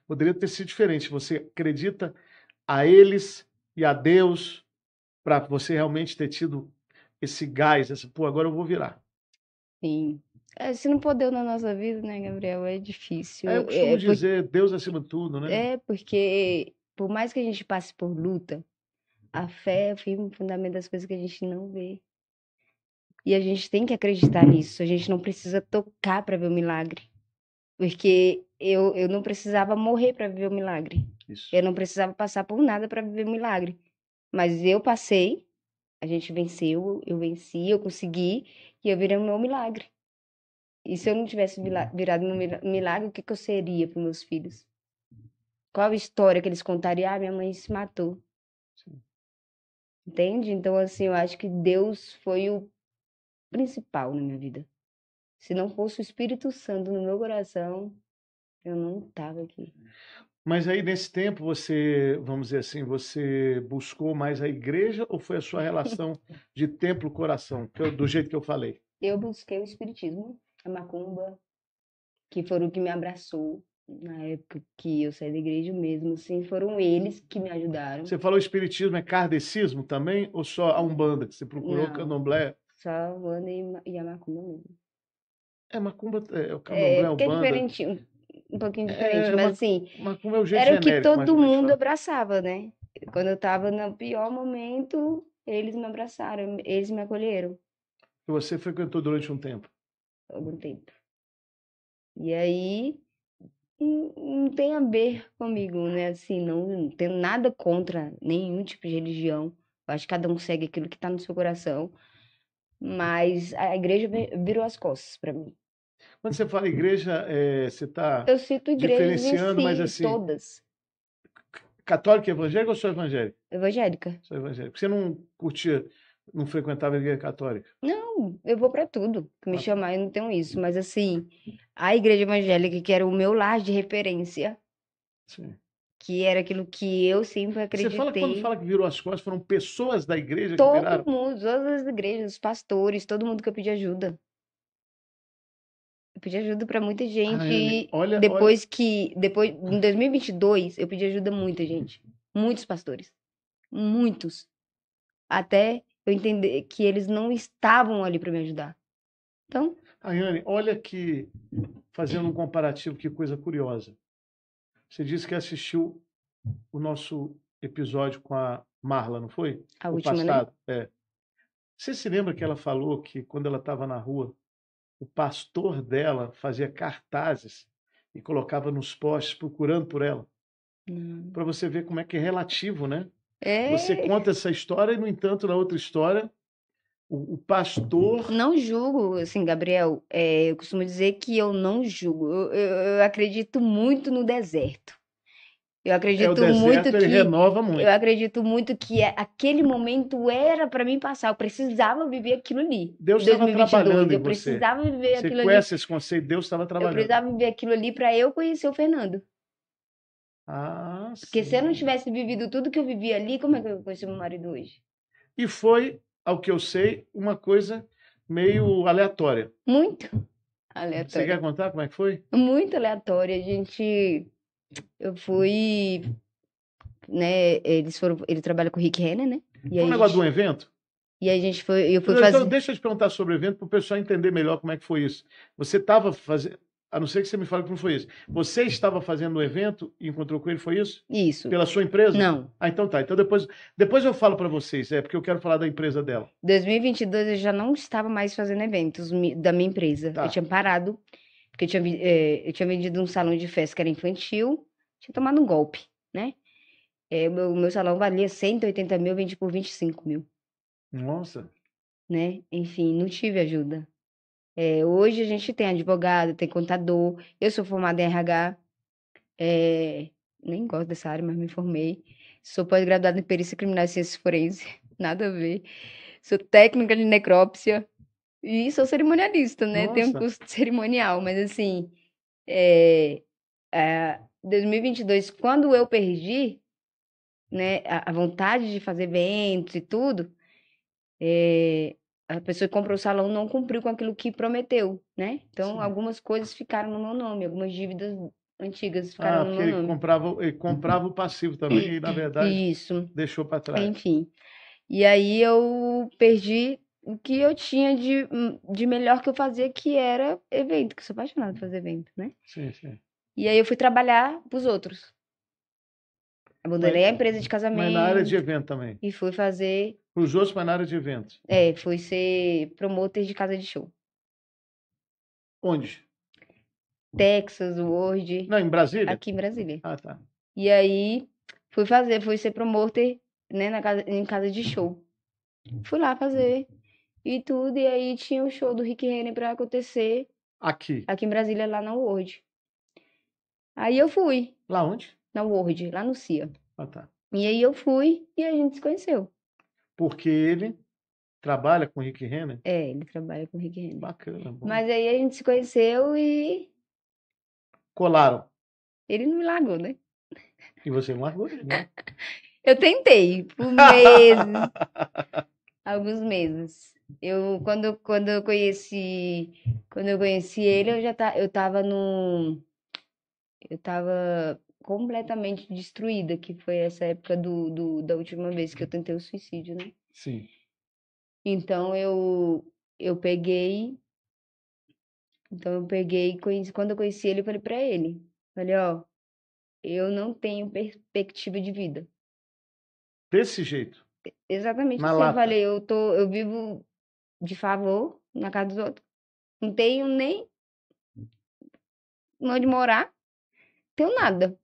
poderia ter sido diferente. Você acredita a eles e a Deus para você realmente ter tido esse gás, pô, agora eu vou virar. Sim. Se não for Deus na nossa vida, né, Gabriel, é difícil. Eu costumo dizer Deus acima de tudo, né? Porque por mais que a gente passe por luta, a fé é o firme fundamento das coisas que a gente não vê. E a gente tem que acreditar nisso. A gente não precisa tocar para ver o milagre. Porque eu não precisava morrer para viver o milagre. Isso. Eu não precisava passar por nada para viver o milagre. Mas eu passei, a gente venceu, eu venci, eu consegui, e eu virei o meu milagre. E se eu não tivesse virado meu milagre, o que eu seria para meus filhos? Qual a história que eles contariam? Ah, minha mãe se matou. Sim. Entende? Então, assim, eu acho que Deus foi o principal na minha vida. Se não fosse o Espírito Santo no meu coração, eu não estava aqui. Mas aí, nesse tempo, você, vamos dizer assim, você buscou mais a igreja ou foi a sua relação de templo-coração, do jeito que eu falei? Eu busquei o Espiritismo, a macumba, que foram o que me abraçou na época que eu saí da igreja mesmo, assim, foram eles que me ajudaram. Você falou espiritismo, é kardecismo também ou só a Umbanda que você procurou, Não, candomblé? só a Umbanda e a macumba mesmo. Macumba, o candomblé, Porque é Umbanda. diferente, um pouquinho diferente, mas assim, Macumba é o jeito era o que genérico, mais ou todo menos, mundo fala. abraçava, né? Quando eu tava no pior momento, eles me abraçaram, eles me acolheram E você frequentou durante um tempo. algum tempo. E aí, não tem a ver comigo, né? Assim, não tenho nada contra nenhum tipo de religião. Eu acho que cada um segue aquilo que tá no seu coração. Mas a igreja virou as costas para mim. Quando você fala igreja, você está Eu cito igrejas em diferenciando, mas si, assim, todas. católico e evangélico ou só evangélico? Evangélica. Só evangélico. Você não curtia, não frequentava a igreja católica? Não, eu vou para tudo. Que me Ah, chamar, eu não tenho isso. Mas assim, a igreja evangélica, que era o meu lar de referência, sim. que era aquilo que eu sempre Você fala, quando acreditei. fala que virou as costas, foram pessoas da igreja que Todo viraram? mundo, todas as igrejas, os pastores, todo mundo que eu pedi ajuda. Eu pedi ajuda para muita gente. Raiane, E olha, depois, em 2022, eu pedi ajuda a muita gente. Muitos pastores. Muitos. Até eu entender que eles não estavam ali para me ajudar. Então, Raiane, olha que, fazendo um comparativo, que coisa curiosa. Você disse que assistiu o nosso episódio com a Marla, não foi? a O última, né? passado. Você se lembra que ela falou que quando ela estava na rua, o pastor dela fazia cartazes e colocava nos postes procurando por ela? Não. Para você ver como é que é relativo, né? Você É, conta essa história e, no entanto, na outra história, o pastor. não julgo, assim, Gabriel. Eu costumo dizer que eu não julgo. Eu acredito muito no deserto. Eu O acredito muito deserto, ele que renova eu muito. acredito muito que aquele momento era para mim passar. Eu precisava viver aquilo ali. Deus Em estava 2022, trabalhando em eu você. precisava viver Você aquilo ali. conhece esse conceito? Deus estava Eu trabalhando. precisava viver aquilo ali para eu conhecer o Fernando. Ah, Porque se eu não sim. tivesse vivido tudo que eu vivi ali, como é que eu conheci meu marido hoje? E foi, ao que eu sei, uma coisa meio aleatória. Muito Você quer aleatório. contar como é que foi? Muito aleatório. Eu fui, né? Ele trabalha com o Rick Renner, né? Foi um negócio de um evento? E a gente foi, eu fui Então, fazer. deixa eu te perguntar sobre o evento para o pessoal entender melhor como é que foi isso. Você estava fazendo, a não ser que você me fale que não foi isso. Você estava fazendo um evento e encontrou com ele, foi isso? Isso. Pela sua empresa? Não. Ah, então tá. Então depois eu falo para vocês, porque eu quero falar da empresa dela. 2022 eu já não estava mais fazendo eventos da minha empresa. Tá. Eu tinha parado, porque eu tinha vendido um salão de festa que era infantil, tinha tomado um golpe, né? O meu salão valia 180 mil, eu vendi por 25 mil, Nossa. né? Enfim, não tive ajuda. Hoje a gente tem advogado, tem contador, eu sou formada em RH, nem gosto dessa área, mas me formei. Sou pós-graduada em perícia criminal e ciências forenses, nada a ver. Sou técnica de necrópsia e sou cerimonialista, né? Tenho um Nossa. curso de cerimonial, mas assim, 2022, quando eu perdi, né, a vontade de fazer eventos e tudo, a pessoa que comprou o salão não cumpriu com aquilo que prometeu, né? Então, Sim. algumas coisas ficaram no meu nome, algumas dívidas antigas, ficaram no porque meu ele nome. comprava o passivo também e, na verdade, Isso, deixou para trás. enfim. E aí eu perdi o que eu tinha de melhor que eu fazia, que era evento, que eu sou apaixonada por fazer evento, né? Sim, sim. E aí eu fui trabalhar pros outros. Mas, Abandonei a empresa de mas na área de casamento evento também. e fui fazer, Para os outros, mas na área de evento. fui ser promotor de casa de show. Onde? Texas, World, Não, em Brasília? aqui em Brasília. Ah, tá. E aí fui ser promotor, né, em casa de show. Fui lá fazer e tudo, e aí tinha o show do Rick Renner pra acontecer Aqui. aqui em Brasília, lá na World. Aí eu fui Lá onde? na World, lá no CIA. Ah, tá. E aí eu fui e a gente se conheceu. Porque ele trabalha com o Rick Renner. Ele trabalha com o Rick Renner. Bacana, bom. Mas aí a gente se conheceu e Colaram. ele não me largou, né? E você não largou ele, né? Eu tentei por meses, alguns meses. Quando eu conheci ele, eu tava completamente destruída, que foi essa época da última vez que eu tentei o suicídio, né? Sim. Então eu peguei, quando eu conheci ele, eu falei pra ele, ó, eu não tenho perspectiva de vida. Desse jeito. Exatamente Na assim, eu lata. falei, eu vivo de favor na casa dos outros. Não tenho nem onde morar, tenho nada,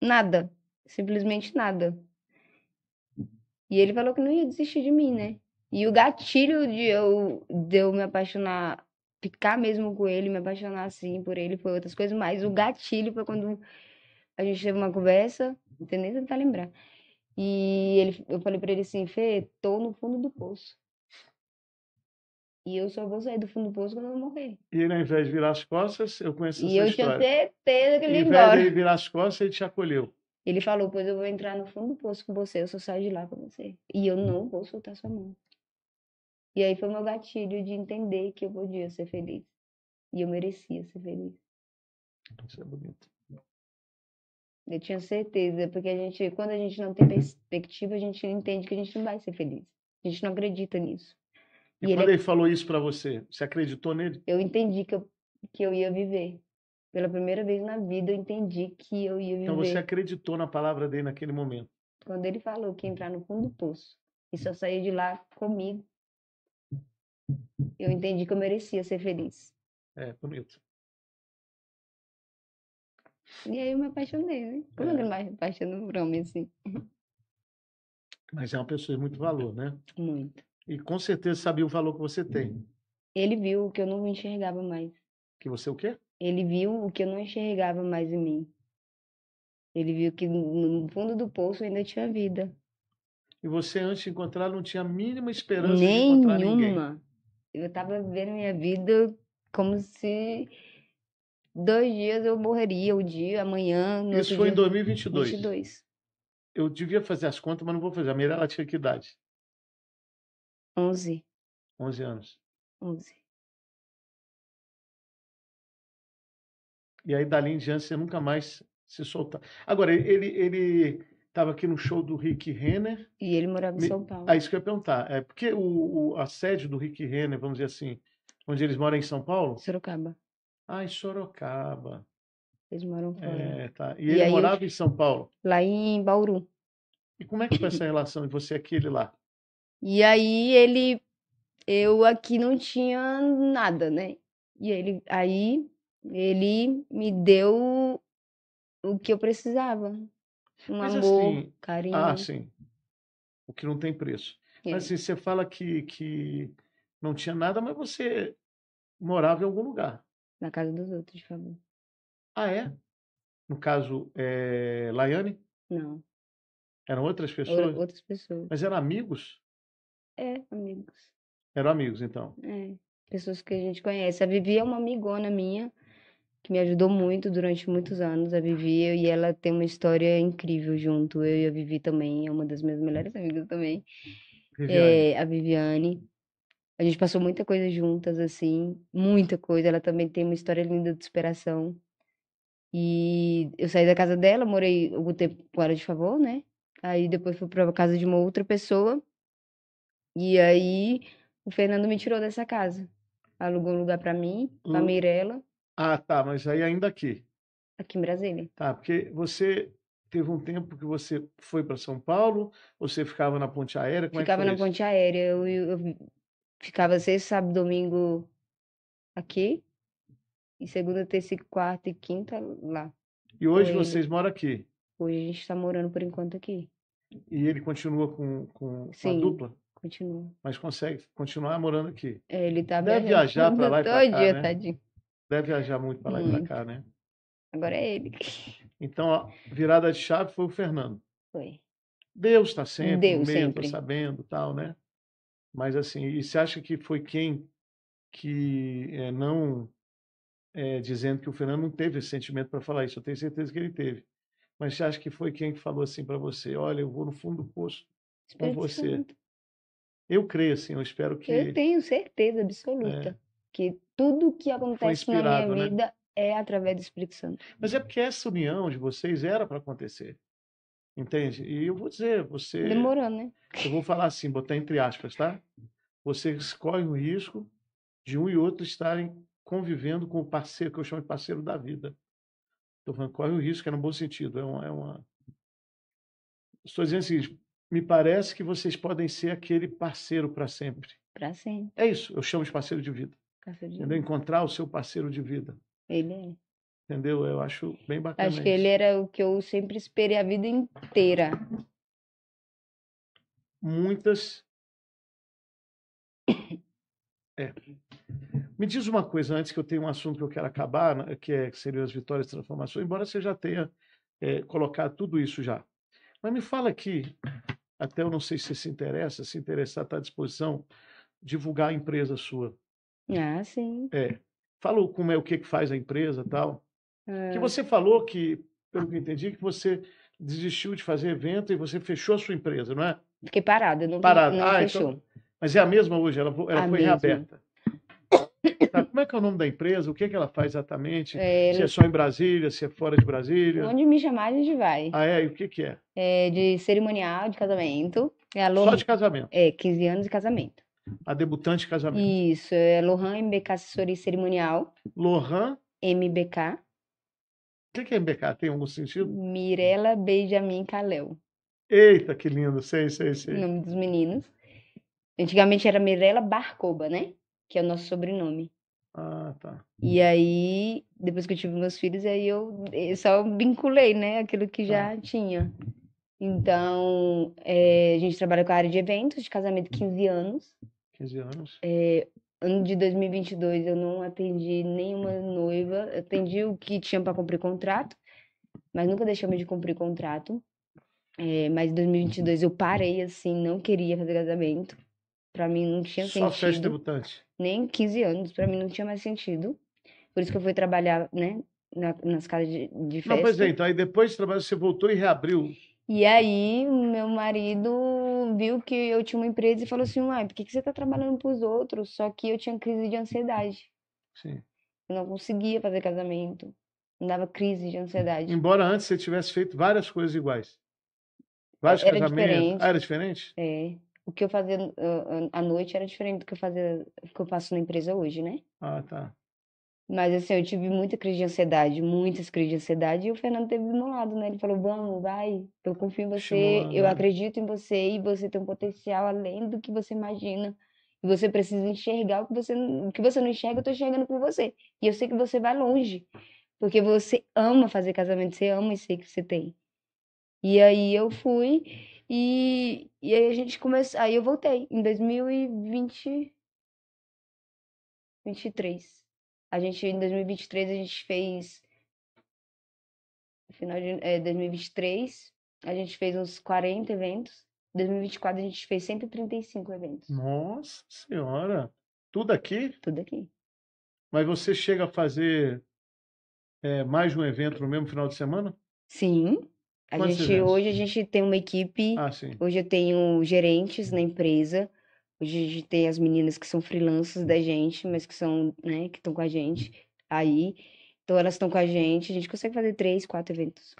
nada, simplesmente nada. E ele falou que não ia desistir de mim, né? E o gatilho de eu me apaixonar, ficar mesmo com ele, me apaixonar assim por ele, foi outras coisas, mas o gatilho foi quando a gente teve uma conversa, não tem nem tentar lembrar. E eu falei pra ele assim, Fê, tô no fundo do poço. E eu só vou sair do fundo do poço quando eu morrer. E ele, ao invés de virar as costas, eu conheço E essa eu tinha história. certeza que Ao ele ia invés dele embora. virar as costas, ele te acolheu. Ele falou, pois eu vou entrar no fundo do poço com você, eu só saio de lá com você. E eu não vou soltar sua mão. E aí foi meu gatilho de entender que eu podia ser feliz. E eu merecia ser feliz. Isso é bonito. Eu tinha certeza, porque quando a gente não tem perspectiva, a gente entende que a gente não vai ser feliz. A gente não acredita nisso. E E quando ele falou isso pra você, você acreditou nele? eu entendi que eu ia viver. Pela primeira vez na vida, eu entendi que eu ia Então você viver. acreditou na palavra dele naquele momento. Quando ele falou que ia entrar no fundo do poço e só sair de lá comigo, eu entendi que eu merecia ser feliz. É, bonito. E aí eu me apaixonei, né? Como é que eu não me apaixono por homem assim? Mas é uma pessoa de muito valor, né? Muito. E com certeza sabia o valor que você tem. Ele viu o que eu não enxergava mais. Que você o quê? Ele viu o que eu não enxergava mais em mim. Ele viu que no fundo do poço ainda tinha vida. E você, antes de encontrar, não tinha a mínima esperança de encontrar ninguém. Nenhuma. Eu tava vivendo minha vida como se 2 dias eu morreria, o dia, amanhã, no Isso outro foi em dia. 2022. 22. Eu devia fazer as contas, mas não vou fazer. A Mirella tinha que idade? 11. 11 anos. 11. E aí, dali em diante, você nunca mais se soltar. Agora, ele estava aqui no show do Rick Renner. E ele morava em São Paulo. É isso que eu ia perguntar. É porque a sede do Rick Renner, vamos dizer assim, onde eles moram em São Paulo? Sorocaba. Ah, em Sorocaba. Eles moram fora. Tá. E E ele aí morava em São Paulo. lá em Bauru. E como é que foi essa relação de você aqui e ele lá? E aí eu aqui não tinha nada, né? E ele me deu o que eu precisava. Um Mas amor, assim, carinho. sim, o que não tem preço. Mas É, assim, você fala que não tinha nada, mas você morava em algum lugar. na casa dos outros, de favor. Ah, é? No caso, Laiane? Não, Eram outras pessoas? outras pessoas. Mas eram amigos? Amigos. Eram amigos, então. Pessoas que a gente conhece. A Vivi é uma amigona minha, que me ajudou muito durante muitos anos, a Vivi, e ela tem uma história incrível junto. Eu e a Vivi também, é uma das minhas melhores amigas também. Viviane. A Viviane. A gente passou muita coisa juntas, assim, muita coisa. Ela também tem uma história linda de superação. E eu saí da casa dela, morei algum tempo com ela de favor, né? Aí depois fui pra casa de uma outra pessoa. E aí o Fernando me tirou dessa casa. Alugou um lugar pra mim, pra Hum, Mirella, Ah, tá, mas aí ainda aqui. aqui em Brasília. Tá, porque você teve um tempo que você foi para São Paulo, você ficava na ponte aérea, como é que Ficava foi na isso? ponte aérea. Eu ficava sexta, sábado, domingo aqui. E segunda, terça, e quarta e quinta lá E com hoje ele. vocês moram aqui. Hoje a gente tá morando por enquanto aqui. E ele continua com a Sim, dupla, continua. mas consegue continuar morando aqui. É, ele tá Deve viajando viajar para lá e para todo cá, dia, né? tadinho. Deve viajar muito para lá e para Muito. cá, né? Agora é ele. Então, a virada de chave foi o Fernando. Foi. Deus está sempre no Deu meio, estou sempre. sabendo, tal, né? Mas assim, e você acha que foi quem que não dizendo que o Fernando não teve esse sentimento para falar isso? Eu tenho certeza que ele teve. Mas você acha que foi quem que falou assim para você? Olha, eu vou no fundo do poço com Espírito você. Santo. Eu creio assim, eu espero Eu que tenho certeza é, absoluta que tudo que foi acontece na minha inspirado, né? vida é através do Espírito Santo. Mas é porque essa união de vocês era para acontecer, entende? E eu vou dizer, Demorou, né? eu vou falar assim, botar entre aspas, tá? Vocês correm o risco de um e outro estarem convivendo com o parceiro, que eu chamo de parceiro da vida. Estou falando, corre o risco, é no bom sentido. Estou dizendo o seguinte, me parece que vocês podem ser aquele parceiro para sempre. Pra sempre. É isso, eu chamo de parceiro de vida. Café de Entendeu? vida. Encontrar o seu parceiro de vida. Ele é. Entendeu? Eu acho bem Acho bacana que ele isso. era o que eu sempre esperei a vida inteira. Muitas. É. Me diz uma coisa antes que eu tenho um assunto que eu quero acabar, né, que seriam as vitórias e transformações, embora você já tenha colocado tudo isso já. Mas me fala aqui, até eu não sei se você se interessa, se interessar, está à disposição, divulgar a empresa sua. Ah, sim. Fala como é o que faz a empresa tal. Que Ah, você falou que, pelo que eu entendi, que você desistiu de fazer evento e você fechou a sua empresa, não é? fiquei parada, não, Parado. não Ah, então. fechou. Mas é a mesma hoje, ela A foi mesma. reaberta. Tá, como é que é o nome da empresa? O que é que ela faz exatamente? Se é É, só em Brasília, se é fora de Brasília? onde me chamar, a gente vai. Ah, é? E o que que é? É de cerimonial de casamento. É a Só Lohan, de casamento. 15 anos de casamento. A debutante de casamento. Isso, é Lohan MBK Assessoria Cerimonial. Lohan, MBK. o que é MBK? Tem algum sentido? Mirella Benjamin Kalel. Eita, que lindo, sei, sei, sei. Nome dos meninos. Antigamente era Mirella Barcoba, né? Que é o nosso sobrenome. Ah, tá. E aí, depois que eu tive meus filhos, aí eu só vinculei, né? Aquilo que já tinha. Então, a gente trabalha com a área de eventos, de casamento 15 anos. 15 anos. Ano de 2022 eu não atendi nenhuma noiva, atendi o que tinha para cumprir contrato, mas nunca deixamos de cumprir contrato. Mas em 2022 eu parei assim, não queria fazer casamento. Para mim não tinha Só festa sentido, debutante. nem 15 anos, para mim não tinha mais sentido. Por isso que eu fui trabalhar, né, nas casas de Não, pois é, festa. então aí depois de trabalho você voltou e reabriu. E aí, o meu marido viu que eu tinha uma empresa e falou assim: Uai, por que você tá trabalhando pros outros? Só que eu tinha crise de ansiedade. Sim. Eu não conseguia fazer casamento. Me dava crise de ansiedade. Embora antes você tivesse feito várias coisas iguais. Vários Era casamentos. Ah, era diferente. diferente? O que eu fazia à noite era diferente do que eu faço na empresa hoje, né? Ah, tá. Mas assim, eu tive muita crise de ansiedade, muitas crises de ansiedade, e o Fernando teve do meu lado, né? Ele falou: Vamos, vai, eu confio em você, Estimulando, eu né? acredito em você, e você tem um potencial além do que você imagina. E você precisa enxergar o que você não enxerga, eu tô enxergando por você. E eu sei que você vai longe, porque você ama fazer casamento, você ama isso aí que você tem. E aí eu fui, e aí a gente começou, aí eu voltei, em 2023. Em 2023, a gente fez, no final de 2023, a gente fez uns 40 eventos. Em 2024, a gente fez 135 eventos. Nossa Senhora. Tudo aqui? Tudo aqui. Mas você chega a fazer mais de um evento no mesmo final de semana? Sim. Quantos eventos? Hoje a gente tem uma equipe. Ah, sim. Hoje eu tenho gerentes na empresa. Hoje a gente tem as meninas que são freelancers da gente, mas que são, né, que estão com a gente aí. Então elas estão com a gente consegue fazer 3, 4 eventos.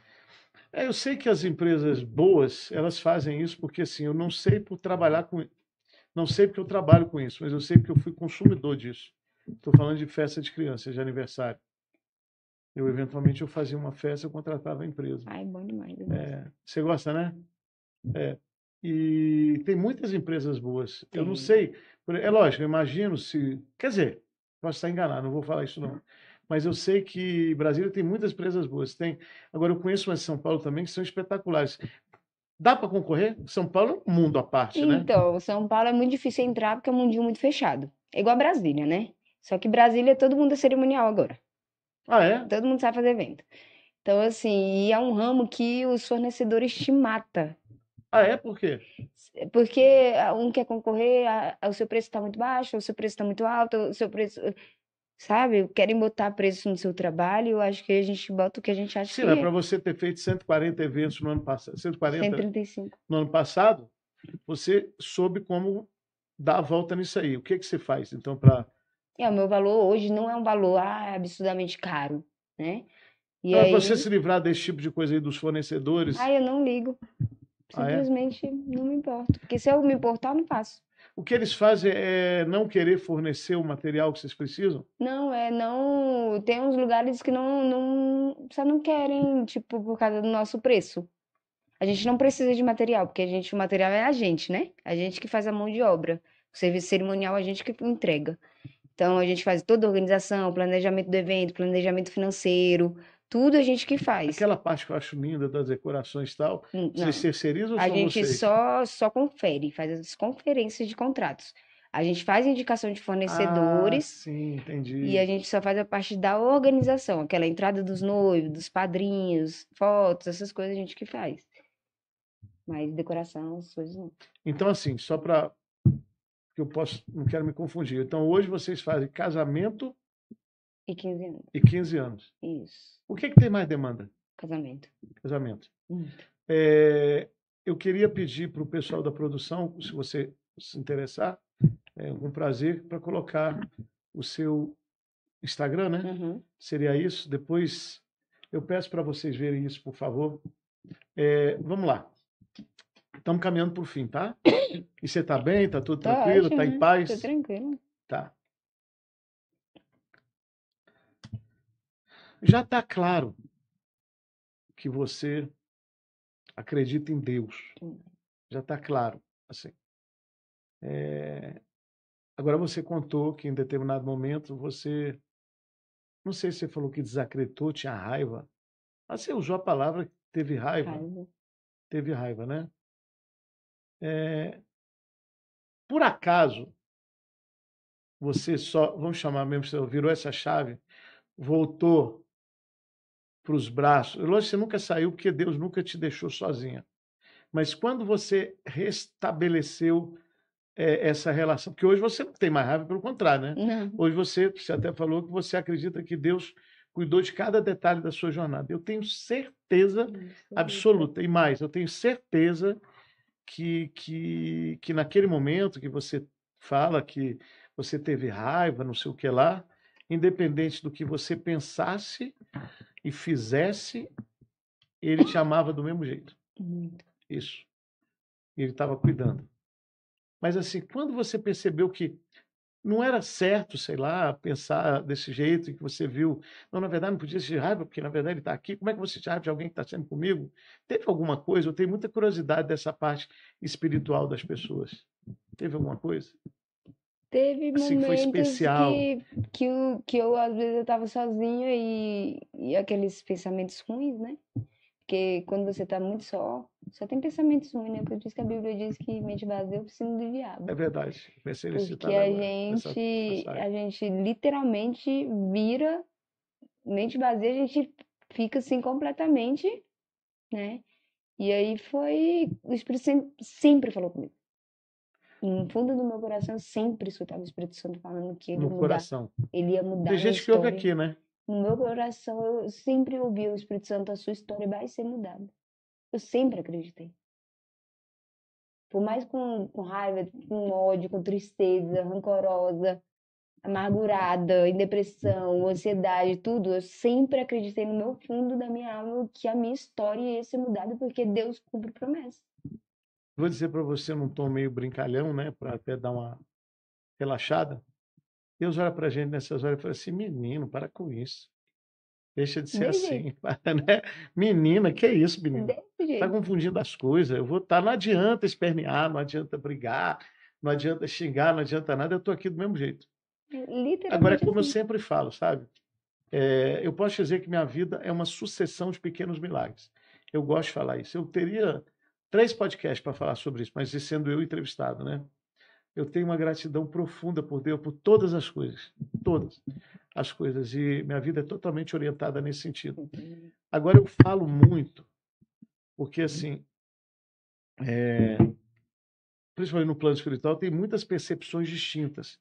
Eu sei que as empresas boas, elas fazem isso porque, assim, eu não sei por trabalhar com... Não sei porque eu trabalho com isso, mas eu sei porque eu fui consumidor disso. Estou falando de festa de criança, de aniversário. Eventualmente, eu fazia uma festa, eu contratava a empresa. Ai, bom demais. Eu gosto. Você gosta, né? É. E tem muitas empresas boas. Eu não Tem. sei. É lógico, eu imagino se. Quer dizer, posso estar enganado, não vou falar isso não. Mas eu sei que Brasília tem muitas empresas boas. Tem. Agora, eu conheço umas em São Paulo também que são espetaculares. Dá para concorrer? São Paulo é um mundo à parte, né? Então, São Paulo é muito difícil entrar porque é um mundinho muito fechado. É igual a Brasília, né? Só que Brasília, todo mundo é cerimonial agora. Ah, é? Todo mundo sabe fazer evento. Então, assim, e é um ramo que os fornecedores te mata. Ah, é? Por quê? Porque um quer concorrer, o seu preço está muito baixo, o seu preço está muito alto, o seu preço, sabe? Querem botar preço no seu trabalho, eu acho que a gente bota o que a gente acha Sim, que mas para é. você ter feito 140 eventos no ano passado, 140 135. no ano passado, você soube como dar a volta nisso aí. O que que você faz, então, para O meu valor hoje não é um valor absurdamente caro, né? E você aí, se livrar desse tipo de coisa aí dos fornecedores? eu não ligo. Ah, é? Simplesmente não me importo. Porque se eu me importar, eu não faço. O que eles fazem é não querer fornecer o material que vocês precisam? Não, não. Tem uns lugares que só não querem, tipo, por causa do nosso preço. A gente não precisa de material, porque o material é a gente, né? A gente que faz a mão de obra. O serviço cerimonial a gente que entrega. Então a gente faz toda a organização, planejamento do evento, planejamento financeiro, tudo a gente que faz. Aquela parte que eu acho linda das decorações e tal, vocês Não, terceirizam ou a são gente vocês? só confere, faz as conferências de contratos. A gente faz indicação de Ah, fornecedores sim, e a entendi. gente só faz a parte da organização, aquela entrada dos noivos, dos padrinhos, fotos, essas coisas a gente que faz. Mas decoração, essas coisas não. Então, assim, só para que eu posso, não quero me confundir. Então, hoje vocês fazem casamento E 15 anos. e 15 anos. Isso. O que que tem mais demanda? Casamento. Casamento. Muito. Eu queria pedir para o pessoal da produção, se você se interessar, com prazer, para colocar o seu Instagram, né? Uhum. Seria isso. Depois eu peço para vocês verem isso, por favor. Vamos lá. Estamos caminhando para o fim, tá? E você está bem? Está tudo Tá tranquilo? ótimo, Está em né? Tô paz? tranquilo. Tá. Já está claro que você acredita em Deus. Já está claro, assim. Agora você contou que em determinado momento você, não sei se você falou que desacreditou, tinha raiva. Mas você usou a palavra que teve raiva. Raiva. Teve raiva, né? Por acaso, você só, vamos chamar mesmo, você virou essa chave, voltou para os braços. Lógico que você nunca saiu porque Deus nunca te deixou sozinha. Mas quando você restabeleceu essa relação, porque hoje você não tem mais raiva, pelo contrário, né? Não. Hoje você até falou que você acredita que Deus cuidou de cada detalhe da sua jornada. Eu tenho certeza absoluta, e mais, eu tenho certeza que naquele momento que você fala que você teve raiva, não sei o que lá, independente do que você pensasse e fizesse, ele te amava do mesmo jeito. Muito. Isso. Ele estava cuidando. Mas assim, quando você percebeu que não era certo, sei lá, pensar desse jeito e que você viu, não, na verdade não podia sentir raiva, porque na verdade ele está aqui, como é que você sente raiva de alguém que está sendo comigo? Teve alguma coisa? Eu tenho muita curiosidade dessa parte espiritual das pessoas. Teve alguma coisa? Teve Assim que foi momentos especial. que eu, às vezes, eu tava sozinha e aqueles pensamentos ruins, né? Porque quando você tá muito só tem pensamentos ruins, né? Por isso que a Bíblia diz que mente vazia é oficina do diabo. É verdade. Pensei nesse Porque ditado agora, nessa a passagem. gente literalmente vira mente vazia, a gente fica assim completamente, né? E aí o Espírito Santo sempre falou comigo. No fundo do meu coração, eu sempre escutava o Espírito Santo falando que No coração. ele ia mudar Tem a minha gente que ouve história. aqui, né? No meu coração, eu sempre ouvi o Espírito Santo, a sua história vai ser mudada. Eu sempre acreditei. Por mais com raiva, com ódio, com tristeza, rancorosa, amargurada, em depressão, ansiedade, tudo, eu sempre acreditei no meu fundo da minha alma que a minha história ia ser mudada porque Deus cumpre promessa. Vou dizer para você num tom meio brincalhão, né, para até dar uma relaxada. Deus olha para a gente nessas horas e fala assim: menino, para com isso. Deixa de ser Desse jeito, assim, né? Menina, que é isso, menina? desse Tá jeito. confundindo as coisas. Eu vou estar, não adianta espernear, não adianta brigar, não adianta xingar, não adianta nada. Eu tô aqui do mesmo jeito. Agora, é Literalmente como eu assim. sempre falo, sabe? Eu posso dizer que minha vida é uma sucessão de pequenos milagres. Eu gosto de falar isso. Eu teria 3 podcasts para falar sobre isso, mas sendo eu entrevistado, né? Eu tenho uma gratidão profunda por Deus, por todas as coisas, e minha vida é totalmente orientada nesse sentido. Agora, eu falo muito, porque assim, principalmente no plano espiritual, tem muitas percepções distintas.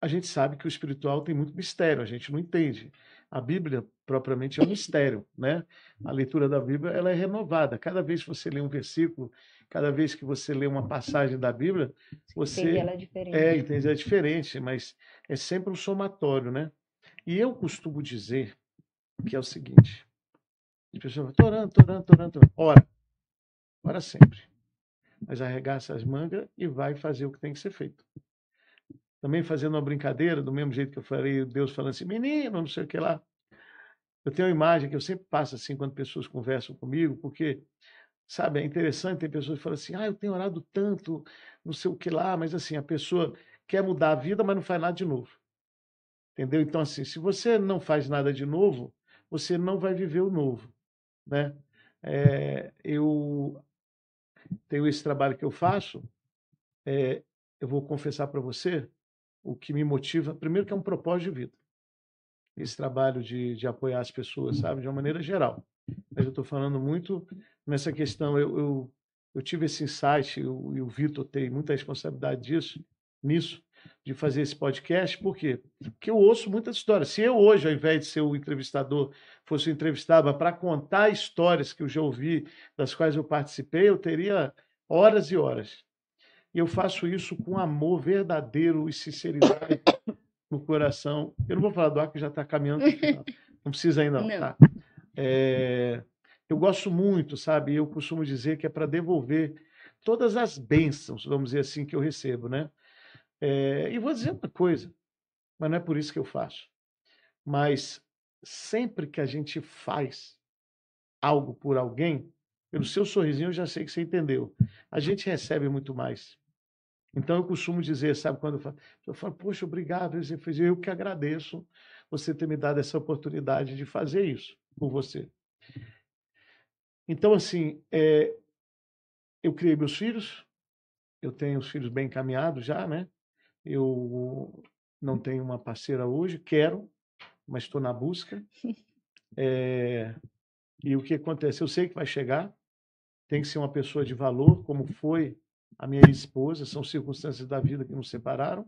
A gente sabe que o espiritual tem muito mistério, a gente não entende. A Bíblia, propriamente, é um mistério, né? A leitura da Bíblia, ela é renovada. Cada vez que você lê um versículo, cada vez que você lê uma passagem da Bíblia, Entende você ela diferente. entende, é diferente, mas é sempre um somatório, né? E eu costumo dizer que é o seguinte: as pessoas falam, tô orando, tô orando, tô orando, tô orando. Ora sempre. Mas arregaça as mangas e vai fazer o que tem que ser feito. Também fazendo uma brincadeira, do mesmo jeito que eu falei, Deus falando assim, menino, não sei o que lá. Eu tenho uma imagem que eu sempre passo assim quando pessoas conversam comigo, porque, sabe, é interessante, tem pessoas que falam assim, eu tenho orado tanto, não sei o que lá, mas assim, a pessoa quer mudar a vida, mas não faz nada de novo. Entendeu? Então, assim, se você não faz nada de novo, você não vai viver o novo, né? Eu tenho esse trabalho que eu faço, eu vou confessar para você, o que me motiva, primeiro que é um propósito de vida. Esse trabalho de apoiar as pessoas, sabe, de uma maneira geral. Mas eu estou falando muito nessa questão. Eu tive esse insight, e o Vitor tem muita responsabilidade nisso, de fazer esse podcast. Por quê? Porque eu ouço muitas histórias. Se eu hoje, ao invés de ser o entrevistador, fosse o entrevistado para contar histórias que eu já ouvi, das quais eu participei, eu teria horas e horas. E eu faço isso com amor verdadeiro e sinceridade no coração. Eu não vou falar do ar que já está caminhando para o final. Não precisa ainda, não, Não. tá? Eu gosto muito, sabe? Eu costumo dizer que é para devolver todas as bênçãos, vamos dizer assim, que eu recebo, né? E vou dizer uma coisa, mas não é por isso que eu faço. Mas sempre que a gente faz algo por alguém, pelo seu sorrisinho eu já sei que você entendeu. A gente recebe muito mais. Então eu costumo dizer, sabe, quando eu falo, poxa, obrigado, você fez, eu que agradeço você ter me dado essa oportunidade de fazer isso por você. Então, assim, eu criei meus filhos, eu tenho os filhos bem encaminhados já, né? Eu não tenho uma parceira hoje, quero, mas estou na busca. E o que acontece? Eu sei que vai chegar, tem que ser uma pessoa de valor, como foi a minha esposa, são circunstâncias da vida que nos separaram.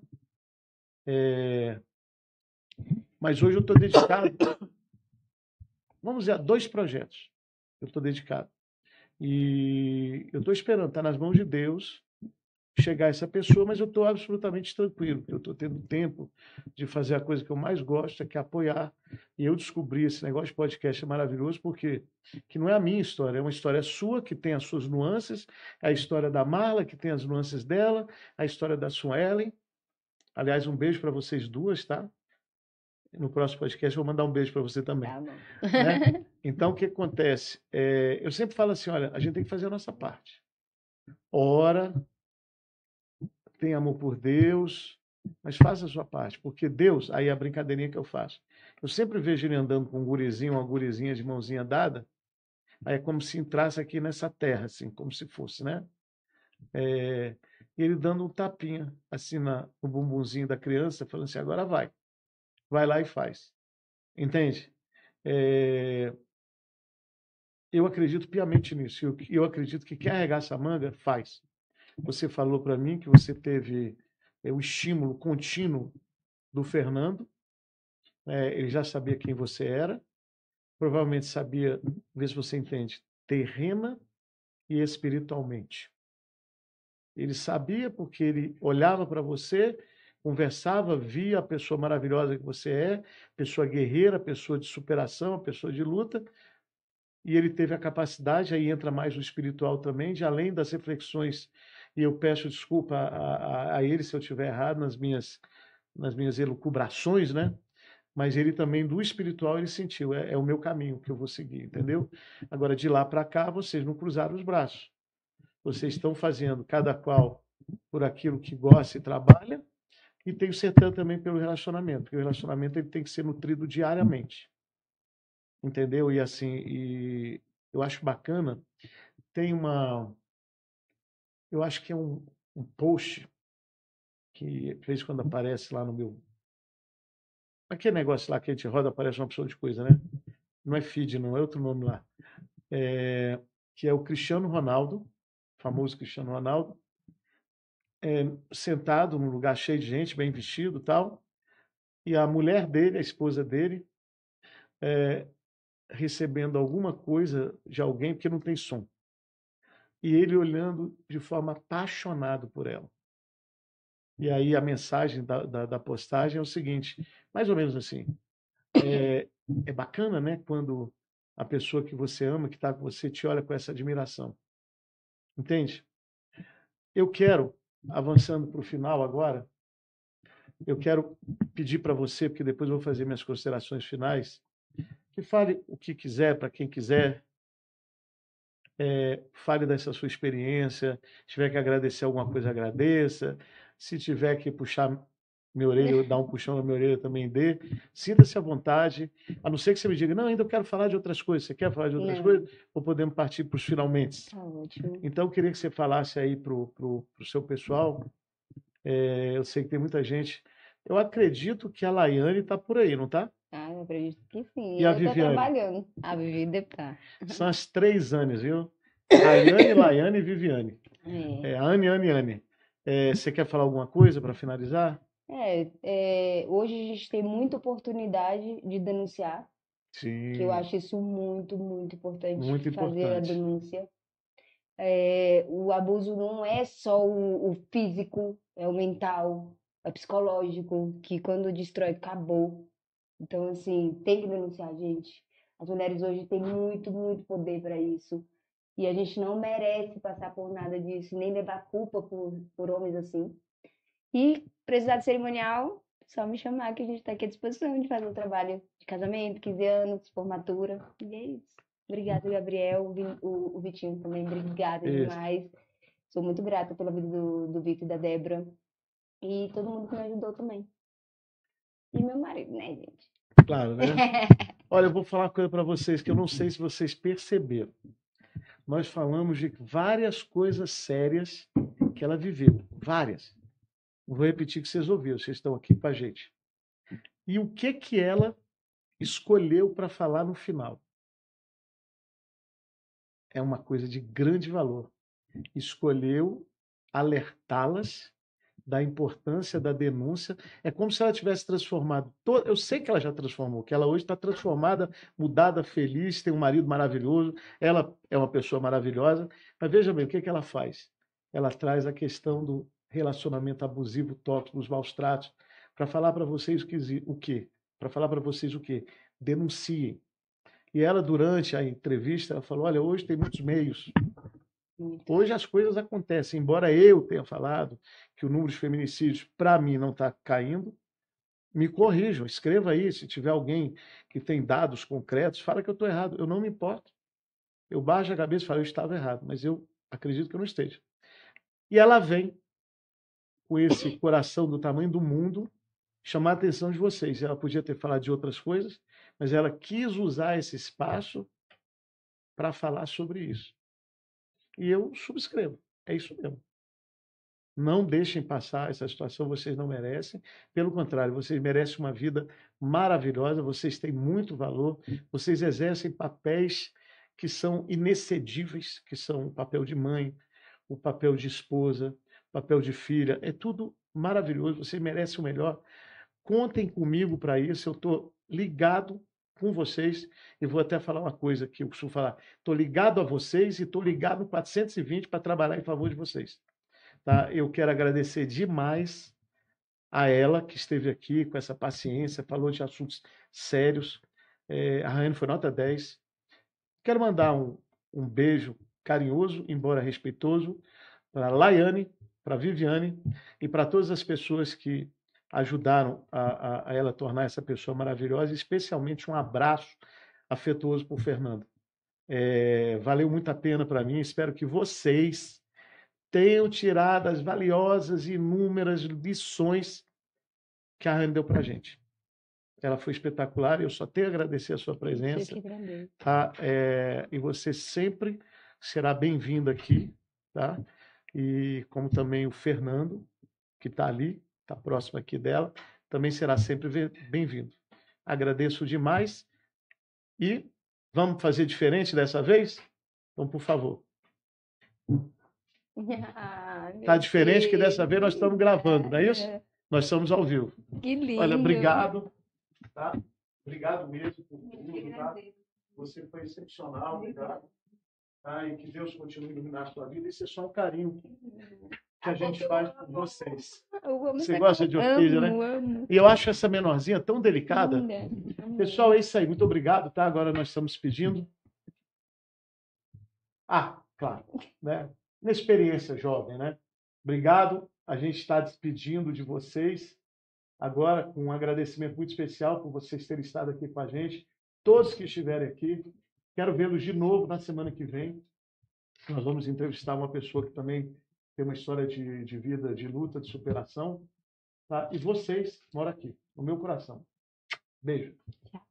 Mas hoje eu estou dedicado, vamos dizer, a 2 projetos. Eu estou dedicado. E eu estou esperando, está nas mãos de Deus chegar essa pessoa, mas eu estou absolutamente tranquilo, porque eu estou tendo tempo de fazer a coisa que eu mais gosto, que é apoiar. E eu descobri esse negócio de podcast é maravilhoso, porque que não é a minha história, é uma história sua, que tem as suas nuances, é a história da Marla, que tem as nuances dela, a história da Suelen. Aliás, um beijo para vocês duas, tá? No próximo podcast eu vou mandar um beijo para você também. Tá bom. Né? Então, o que acontece? Eu sempre falo assim, olha, a gente tem que fazer a nossa parte. Ora, tem amor por Deus, mas faça a sua parte, porque Deus, aí é a brincadeirinha que eu faço. Eu sempre vejo ele andando com um gurizinho, uma gurizinha de mãozinha dada, aí é como se entrasse aqui nessa terra, assim, como se fosse, né? E ele dando um tapinha, assim, no bumbumzinho da criança, falando assim, agora vai lá e faz. Entende? Eu acredito piamente nisso. Eu acredito que quem arregaça a manga, faz. Você falou para mim que você teve o estímulo contínuo do Fernando. Ele já sabia quem você era. Provavelmente sabia, vê se você entende, terrena e espiritualmente. Ele sabia porque ele olhava para você conversava, via a pessoa maravilhosa que você é, pessoa guerreira, pessoa de superação, pessoa de luta, e ele teve a capacidade, aí entra mais o espiritual também, de além das reflexões, e eu peço desculpa a ele se eu estiver errado nas minhas elucubrações, né? Mas ele também, do espiritual, ele sentiu, é o meu caminho que eu vou seguir, entendeu? Agora, de lá para cá, vocês não cruzaram os braços. Vocês estão fazendo, cada qual por aquilo que gosta e trabalha, e tenho certeza também pelo relacionamento, porque o relacionamento ele tem que ser nutrido diariamente. Entendeu? E assim, eu acho bacana, tem eu acho que é um post que de vez em quando aparece lá no meu, aquele negócio lá que a gente roda, aparece uma opção de coisa, né? Não é feed, não, é outro nome lá. Que é o Cristiano Ronaldo, famoso Cristiano Ronaldo, sentado num lugar cheio de gente, bem vestido e tal, e a mulher dele, a esposa dele, recebendo alguma coisa de alguém, porque não tem som. E ele olhando de forma apaixonado por ela. E aí a mensagem da postagem é o seguinte, mais ou menos assim, é bacana, né, quando a pessoa que você ama, que está com você, te olha com essa admiração. Entende? Eu quero, avançando para o final agora, eu quero pedir para você, porque depois eu vou fazer minhas considerações finais, que fale o que quiser, para quem quiser, fale dessa sua experiência, se tiver que agradecer alguma coisa, agradeça, se tiver que puxar minha orelha, dar um puxão na minha orelha também dê, sinta-se à vontade, a não ser que você me diga, não, ainda eu quero falar de outras coisas, você quer falar de outras coisas? Ou podemos partir para os finalmente? Tá ótimo. Então, eu queria que você falasse aí para o seu pessoal, eu sei que tem muita gente, eu acredito que a Laiane está por aí, não está? Ah, eu acredito que sim. E a Eu tô Viviane? trabalhando. A Vivi tá. São as 3 Anes, viu? Rayane, Laiane e Viviane. É. Anne. Você quer falar alguma coisa para finalizar? Hoje a gente tem muita oportunidade de denunciar, que eu Sim, acho isso muito, muito importante, muito fazer a importante. denúncia. O abuso não é só o físico, é o mental, é o psicológico, que quando destrói, acabou. Então, assim, tem que denunciar, gente. As mulheres hoje têm muito, muito poder para isso. E a gente não merece passar por nada disso, nem levar culpa por homens assim. E precisar de cerimonial, só me chamar que a gente está aqui à disposição de fazer o trabalho de casamento, 15 anos, formatura. E é isso. Obrigada, Gabriel, o Vitinho também, obrigada Isso. demais. Sou muito grata pela vida do Vitor e da Débora. E todo mundo que me ajudou também. E meu marido, né, gente? Claro, né? Olha, eu vou falar uma coisa para vocês que eu não sei se vocês perceberam. Nós falamos de várias coisas sérias que ela viveu. Várias. Não vou repetir que vocês ouviram, vocês estão aqui com a gente. E o que ela escolheu para falar no final? É uma coisa de grande valor. Escolheu alertá-las da importância da denúncia. É como se ela tivesse transformado. Eu sei que ela já transformou, que ela hoje está transformada, mudada, feliz, tem um marido maravilhoso, ela é uma pessoa maravilhosa. Mas veja bem, o que ela faz? Ela traz a questão do relacionamento abusivo, tóxico, dos maus tratos, para falar para vocês o quê? Para falar para vocês o quê? Denunciem. E ela, durante a entrevista, ela falou: olha, hoje tem muitos meios. Hoje as coisas acontecem, embora eu tenha falado que o número de feminicídios, para mim, não está caindo, me corrijam, escreva aí, se tiver alguém que tem dados concretos, fala que eu estou errado, eu não me importo. Eu baixo a cabeça e falo, eu estava errado, mas eu acredito que eu não esteja. E ela vem com esse coração do tamanho do mundo, chamar a atenção de vocês. Ela podia ter falado de outras coisas, mas ela quis usar esse espaço para falar sobre isso. E eu subscrevo, é isso mesmo. Não deixem passar essa situação, vocês não merecem. Pelo contrário, vocês merecem uma vida maravilhosa, vocês têm muito valor, vocês exercem papéis que são inexcedíveis, que são o papel de mãe, o papel de esposa, o papel de filha. É tudo maravilhoso, vocês merecem o melhor. Contem comigo para isso, eu estou ligado com vocês e vou até falar uma coisa que eu costumo falar. Estou ligado a vocês e estou ligado no 420 para trabalhar em favor de vocês. Tá? Eu quero agradecer demais a ela, que esteve aqui com essa paciência, falou de assuntos sérios. A Rayane foi nota 10. Quero mandar um beijo carinhoso, embora respeitoso, para a Laiane, para a Viviane e para todas as pessoas que ajudaram a ela tornar essa pessoa maravilhosa, especialmente um abraço afetuoso para o Fernando. Valeu muito a pena para mim, espero que vocês tenham tirado as valiosas e inúmeras lições que a Rayane deu para a gente. Ela foi espetacular, eu só tenho a agradecer a sua presença. Tá? E você sempre será bem-vindo aqui, tá? E como também o Fernando, que está ali, está próximo aqui dela, também será sempre bem-vindo. Agradeço demais e vamos fazer diferente dessa vez? Então, por favor. Tá diferente que dessa vez nós estamos gravando, não é isso? Nós estamos ao vivo. Que lindo. Olha, obrigado. Tá? Obrigado mesmo por tudo, tá? Você foi excepcional, obrigado. Tá? E que Deus continue a iluminar a sua vida. Isso é só um carinho que a gente faz por vocês. Você gosta de orquídea, né? Amo. E eu acho essa menorzinha tão delicada. Pessoal, é isso aí. Muito obrigado, tá? Agora nós estamos pedindo. Claro, né? Uma experiência jovem, né? Obrigado. A gente está despedindo de vocês agora com um agradecimento muito especial por vocês terem estado aqui com a gente. Todos que estiverem aqui, quero vê-los de novo na semana que vem. Nós vamos entrevistar uma pessoa que também tem uma história de vida, de luta, de superação. Tá? E vocês moram aqui, no meu coração. Beijo. Tchau.